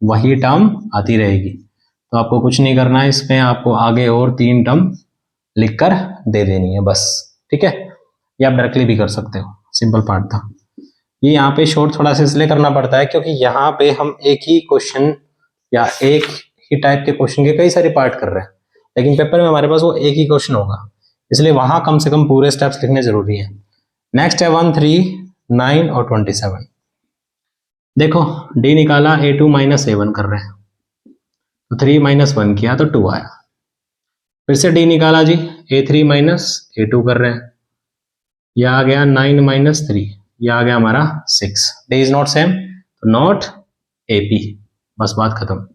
वही टर्म आती रहेगी, तो आपको कुछ नहीं करना है इसमें, आपको आगे और 3 टर्म लिखकर दे देनी है बस, ठीक है। ये आप डायरेक्टली भी कर सकते हो, सिंपल पार्ट था ये। यहाँ पे शॉर्ट थोड़ा सा इसलिए करना पड़ता है क्योंकि यहाँ पे हम एक ही क्वेश्चन या एक ही टाइप के क्वेश्चन के कई सारे पार्ट कर रहे हैं, लेकिन पेपर में हमारे पास वो एक ही क्वेश्चन होगा, इसलिए वहां कम से कम पूरे स्टेप्स लिखने जरूरी है। नेक्स्ट है 1, 3, 9 और 27। देखो डी निकाला, a2 माइनस a1 कर रहे हैं, तो 3 माइनस 1 किया तो 2 आया। फिर से डी निकाला जी, a3 माइनस a2 कर रहे हैं, यह आ गया 9 माइनस 3, यह आ गया हमारा 6। डी इज नॉट सेम, तो नॉट एपी, बस बात खत्म,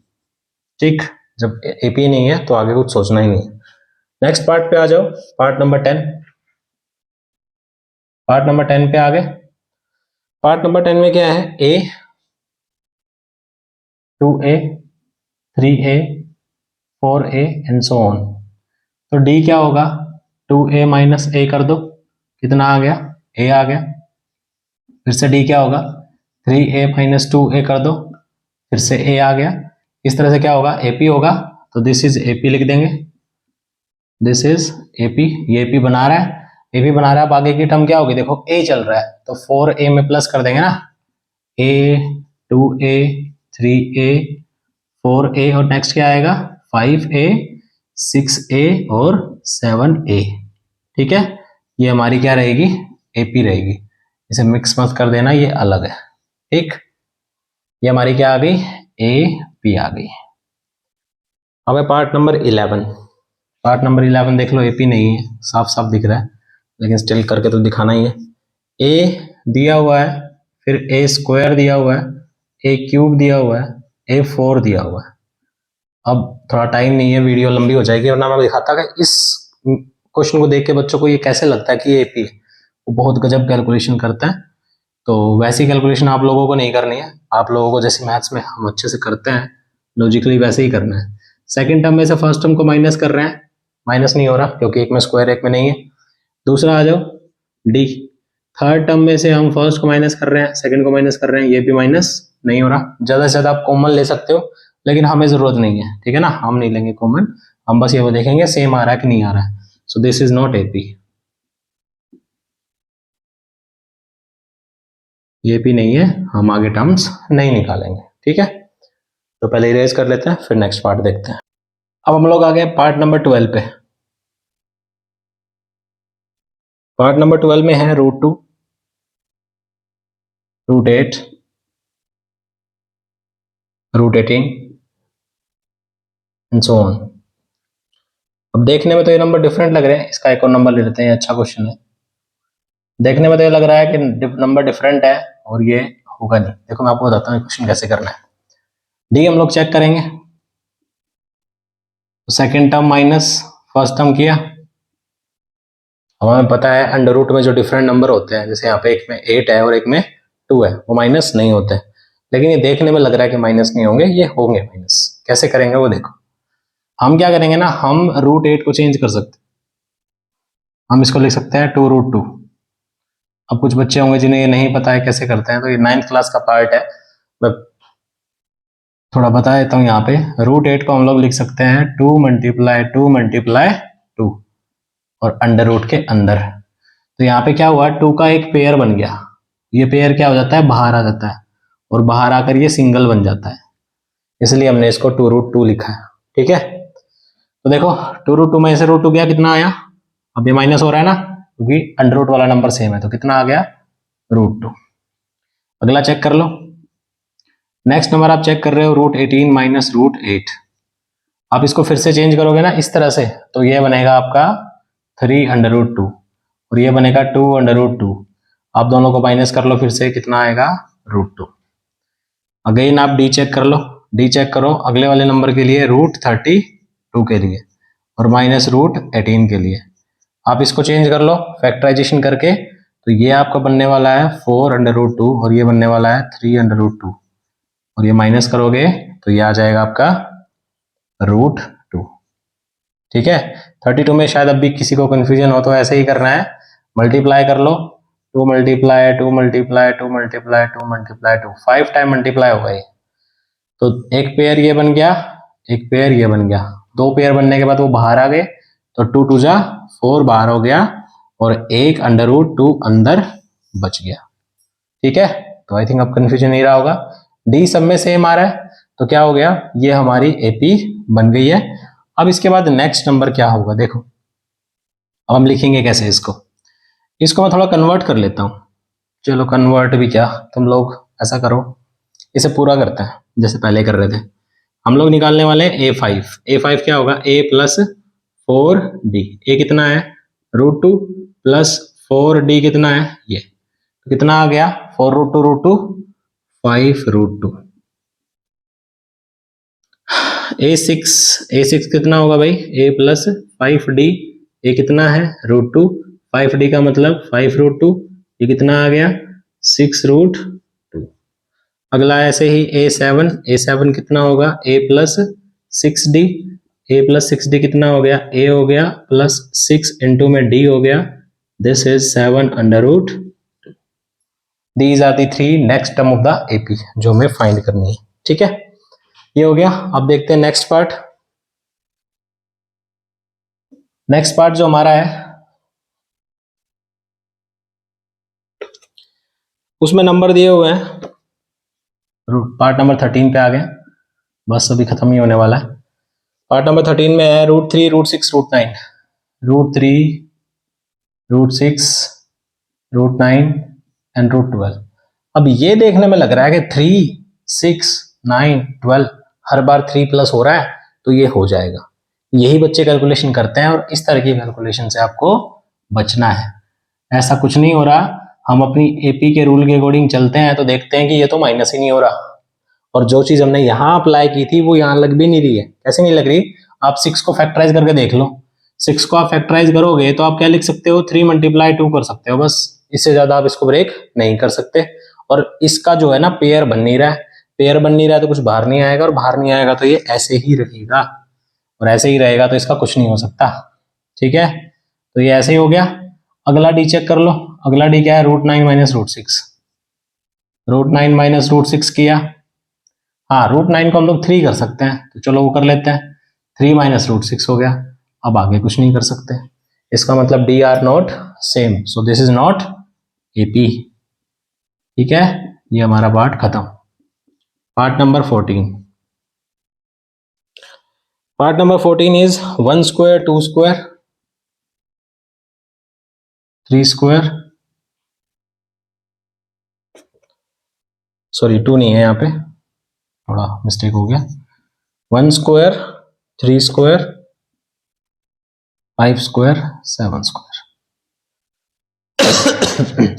ठीक। जब एपी नहीं है तो आगे कुछ सोचना ही नहीं है। नेक्स्ट पार्ट पे आ जाओ, पार्ट नंबर 10। पार्ट नंबर 10 पे आ गए। पार्ट नंबर 10 में क्या है, ए 2a 3a 4a and so on. तो डी क्या होगा, 2a माइनस a कर दो, कितना आ गया, a आ गया। फिर से डी क्या होगा, 3a माइनस 2a कर दो, फिर से a आ गया। इस तरह से क्या होगा, AP होगा, तो दिस इज AP लिख देंगे, दिस इज AP, ये AP बना रहा है, AP बना रहा है। अब आगे की टर्म क्या होगी, देखो a चल रहा है तो 4a में प्लस कर देंगे ना, a 2a 3a 4a और नेक्स्ट क्या आएगा 5a 6a और 7a, ठीक है। ये हमारी क्या रहेगी, AP रहेगी, इसे मिक्स मत कर देना, ये अलग है, ठीक। ये हमारी क्या आ गई, AP आ गई। अब है पार्ट नंबर 11। पार्ट नंबर 11 देख लो, AP नहीं है, साफ साफ दिख रहा है, लेकिन स्टिल करके तो दिखाना ही है। a दिया हुआ है, फिर a स्क्वायर दिया हुआ है, a क्यूब दिया हुआ है, a 4 दिया हुआ है। अब थोड़ा टाइम नहीं है, वीडियो लंबी हो जाएगी, वरना मैं दिखाता कि इस क्वेश्चन को देख के बच्चों को ये कैसे लगता है कि ये AP है। वो बहुत गजब कैलकुलेशन करता है, तो वैसी कैलकुलेशन आप लोगों को नहीं करनी है, आप लोगों को जैसे मैथ्स में हम अच्छे से करते हैं लॉजिकली वैसे ही करना है। सेकंड टर्म में से फर्स्ट टर्म को माइनस कर रहे हैं, माइनस नहीं हो रहा क्योंकि एक में स्क्वायर एक में नहीं है। दूसरा आ जाओ डी, थर्ड टर्म में से हम फर्स्ट को माइनस कर रहे हैं, सेकंड को माइनस कर रहे हैं, ये भी माइनस नहीं हो रहा। ज्यादा से ज्यादा आप कॉमन ले सकते हो, लेकिन हमें जरूरत नहीं है, ठीक है ना, हम नहीं लेंगे कॉमन, हम बस ये देखेंगे सेम आ रहा है कि नहीं आ रहा है। So this is not AP, ये भी नहीं है, हम आगे टर्म्स नहीं निकालेंगे, ठीक है। तो पहले इरेज कर लेते हैं, फिर नेक्स्ट पार्ट देखते हैं। अब हम लोग आ गए पार्ट नंबर 12 पे। पार्ट नंबर 12 में है √2, √8, √18 एंड सो ऑन। अब देखने में तो ये नंबर डिफरेंट लग रहे हैं, इसका एक और नंबर ले लेते हैं, अच्छा क्वेश्चन है। देखने में तो ये लग रहा है कि नंबर डिफरेंट है और ये होगा नहीं। देखो मैं आपको बताता हूँ क्वेश्चन कैसे करना है। डी हम लोग चेक करेंगे, तो second term minus first term किया। अब हमें पता है अंडर रूट में जो डिफरेंट नंबर होते हैं, जैसे यहाँ पे एक में 8 है और एक में 2 है, वो माइनस नहीं होते, लेकिन ये देखने में लग रहा है कि माइनस नहीं होंगे, ये होंगे माइनस। कैसे करेंगे वो देखो। हम क्या करेंगे ना, हम √8 को चेंज कर सकते हैं, हम इसको लिख सकते हैं 2√2। अब कुछ बच्चे होंगे जिन्हें ये नहीं पता है कैसे करते हैं, तो ये 9th क्लास का पार्ट है, मैं थोड़ा बता देता हूँ। यहाँ पे √8 को हम लोग लिख सकते हैं 2 × 2 × 2 और अंडर रूट के अंदर। तो यहाँ पे क्या हुआ, 2 का एक पेयर बन गया, ये पेयर क्या हो जाता है, बाहर आ जाता है, और बाहर आकर ये सिंगल बन जाता है, इसलिए हमने इसको 2√2 लिखा है, ठीक है। तो देखो 2√2 में से √2 गया, कितना आया, अब ये माइनस हो रहा है ना क्योंकि अंडर रूट वाला नंबर सेम है, तो कितना आ गया √2। अगला चेक कर लो, नेक्स्ट नंबर आप चेक कर रहे हो √18 माइनस √8। आप इसको फिर से चेंज करोगे ना इस तरह से, तो ये बनेगा आपका 3√2 और ये बनेगा 2√2। आप दोनों को माइनस कर लो, फिर से कितना आएगा √2। अगेन आप डी चेक कर लो, डी चेक करो अगले वाले नंबर के लिए √32 के लिए और माइनस √18 के लिए। आप इसको चेंज कर लो फैक्टराइजेशन करके, तो ये आपका बनने वाला है 4√2 और ये बनने वाला है 3√2 और ये माइनस करोगे तो ये आ जाएगा आपका √2। ठीक है, 32 में शायद अब भी किसी को कंफ्यूजन हो तो ऐसे ही करना है, मल्टीप्लाई कर लो, 2 multiply 2 multiply 2 multiply 2 multiply 2, 5 time multiply होगा ये। तो एक पेयर ये बन गया, एक पेयर ये बन गया, दो पेयर बनने के बाद वो बाहर आ गए, तो 2 2 जा 4 बाहर हो गया और एक √2 अंदर बच गया। ठीक है, तो आई थिंक अब कंफ्यूजन नहीं रहा होगा। डी सब में सेम आ रहा है, तो क्या हो गया, ये हमारी एपी बन गई है। अब इसके बाद नेक्स्ट नंबर क्या होगा देखो, अब हम लिखेंगे कैसे इसको मैं थोड़ा कन्वर्ट कर लेता हूं। चलो कन्वर्ट भी क्या, तुम लोग ऐसा करो, इसे पूरा करते हैं जैसे पहले कर रहे थे। हम लोग निकालने वाले हैं A5 क्या होगा, A प्लस 4D, ए कितना है √2 प्लस 4D कितना है ये, तो कितना आ गया 4√2 5√2। A6 कितना होगा भाई, A प्लस 5D, ए कितना है √2, 5D का मतलब 5√2, ये कितना आ गया 6√2। अगला ऐसे ही A7 कितना होगा, A plus 6D, A plus 6D कितना हो गया, A हो गया प्लस 6 इंटू में D हो गया, this is 7√2। These are the 3 next term of the AP जो हमें फाइंड करनी है। ठीक है, ये हो गया। अब देखते हैं नेक्स्ट पार्ट। नेक्स्ट पार्ट जो हमारा है उसमें नंबर दिए हुए हैं, पार्ट नंबर 13 पे आ गए, बस अभी खत्म ही होने वाला है। पार्ट नंबर 13 में है √3 √6 √9, √3 √6 √9 एंड √12। अब ये देखने में लग रहा है कि 3 6 9 12 हर बार 3 प्लस हो रहा है, तो ये हो जाएगा। यही बच्चे कैलकुलेशन करते हैं और इस तरह की कैलकुलेशन से आपको बचना है। ऐसा कुछ नहीं हो रहा, हम अपनी एपी के रूल के अकॉर्डिंग चलते हैं तो देखते हैं कि ये तो माइनस ही नहीं हो रहा, और जो चीज हमने यहाँ अप्लाई की थी वो यहाँ लग भी नहीं रही है। कैसे नहीं लग रही, आप 6 को फैक्टराइज करके देख लो, 6 को आप फैक्टराइज करोगे तो आप क्या लिख सकते हो, 3 मल्टीप्लाई 2 कर सकते हो, बस इससे ज्यादा आप इसको ब्रेक नहीं कर सकते। और इसका जो है ना पेयर बन नहीं रहा है, पेयर बन नहीं रहा है तो कुछ बाहर नहीं आएगा, और बाहर नहीं आएगा तो ये ऐसे ही रहेगा, और ऐसे ही रहेगा तो इसका कुछ नहीं हो सकता। ठीक है, तो ये ऐसे ही हो गया। अगला डी चेक कर लो, अगला डी क्या है, √9 माइनस √6, √9 माइनस √6 किया, हाँ √9 को हम लोग 3 कर सकते हैं, तो चलो वो कर लेते हैं, 3 माइनस √6 हो गया। अब आगे कुछ नहीं कर सकते, इसका मतलब D R not same, so this is not AP. ठीक है, ये हमारा पार्ट खत्म। Part number 14, part number 14 is 1 square 2 square 3 square, sorry 2 नहीं है यहाँ पे, थोड़ा मिस्टेक हो गया, 1 square 3 square 5 square 7 square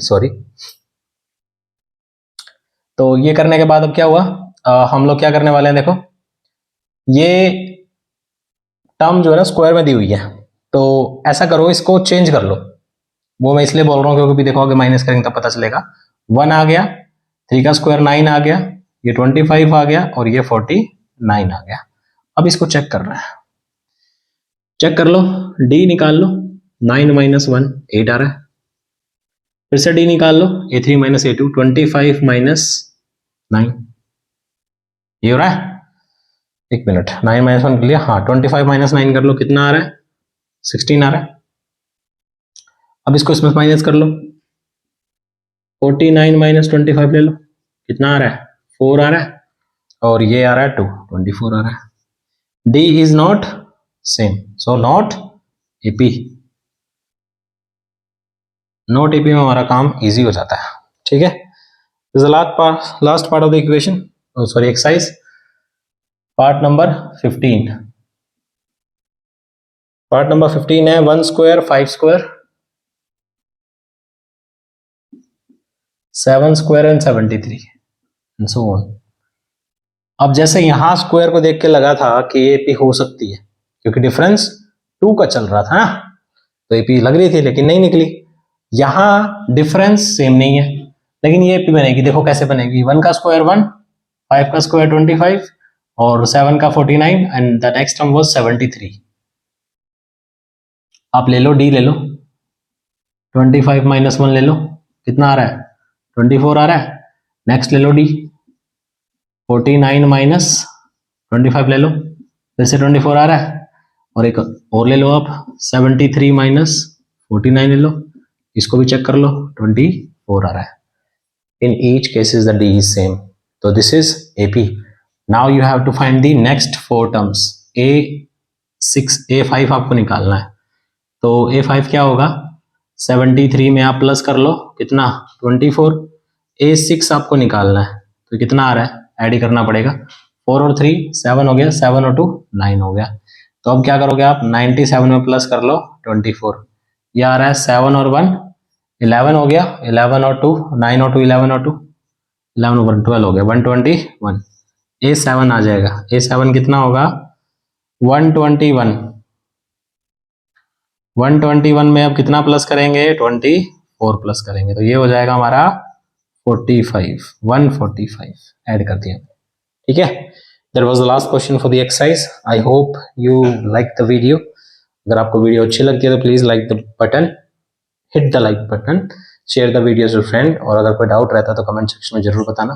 sorry. तो ये करने के बाद अब क्या हुआ, हम लोग क्या करने वाले हैं, देखो ये टर्म जो है ना स्क्वायर में दी हुई है, तो ऐसा करो इसको चेंज कर लो। वो मैं इसलिए बोल रहा हूँ क्योंकि देखो आगे माइनस करेंगे तब पता चलेगा। 1 आ गया, 3 का स्क्वायर 9 आ गया, ये 25 आ गया और ये 49 आ गया। अब इसको चेक करना है, चेक कर लो, डी निकाल लो, 9 माइनस 1 8 आ रहा है, फिर से डी निकाल लो, A3 माइनस A2 25 माइनस 9, ये हो रहा है। एक मिनट, 9 माइनस 1 कर लिया, हाँ 25 माइनस 9 कर लो, कितना आ रहा है 16 आ रहा है। अब इसको इसमें माइनस कर लो, 49 माइनस 25 ले लो, कितना आ रहा है 4 आ रहा है, और ये आ रहा है 2 24 आ रहा है। D is not same, so not AP, not AP में हमारा काम इजी हो जाता है। ठीक है, last part of the equation, sorry exercise, part number 15। Part number 15 है 1 square 5 square 7 square and 73 and so on. अब जैसे यहां स्क्वायर को देख के लगा था कि एपी हो सकती है क्योंकि डिफरेंस 2 का चल रहा था ना, तो एपी लग रही थी लेकिन नहीं निकली। यहां डिफरेंस सेम नहीं है लेकिन ये एपी बनेगी। देखो कैसे बनेगी, 1 का स्क्वायर 1, 5 का स्क्वायर 25 और 7 का 49 and the next term was 73। आप ले लो डी ले लो, 25 माइनस 1 ले लो, कितना आ रहा है 24 आ रहा है। नेक्स्ट ले लो डी, 49 माइनस 25 ले लो, फिर से 24 आ रहा है। और एक और ले लो आप, 73 माइनस 49 ले लो, इसको भी चेक कर लो, 24 आ रहा है। In each cases the D is same. So this is AP. Now you have to find the next 4 terms. A6, A5 आपको निकालना है। तो A5 क्या होगा, 73 में आप प्लस कर लो, कितना 24। A6 आपको निकालना है, तो कितना आ रहा है, ऐड ही करना पड़ेगा। 4 और 3 7 हो गया, 7 और 2 9 हो गया। तो अब क्या करोगे आप, 97 में प्लस कर लो 24, ये आ रहा है 7 और 1 11 हो गया, 11 और 2 9 और 2 11 और 2 11 और 1 12 हो गया, 121। A7 आ जाएगा, A7 कितना होगा 121। 121 में अब कितना प्लस करेंगे, 24 प्लस करेंगे, तो ये हो जाएगा हमारा 45, 145 ऐड कर दिया। ठीक है, that was the last question for the exercise. I hope you like the video. अगर आपको वीडियो अच्छी लगती है तो please like the button, hit the like button, share the videos with friend, और अगर कोई डाउट रहता है तो कमेंट सेक्शन में जरूर बताना।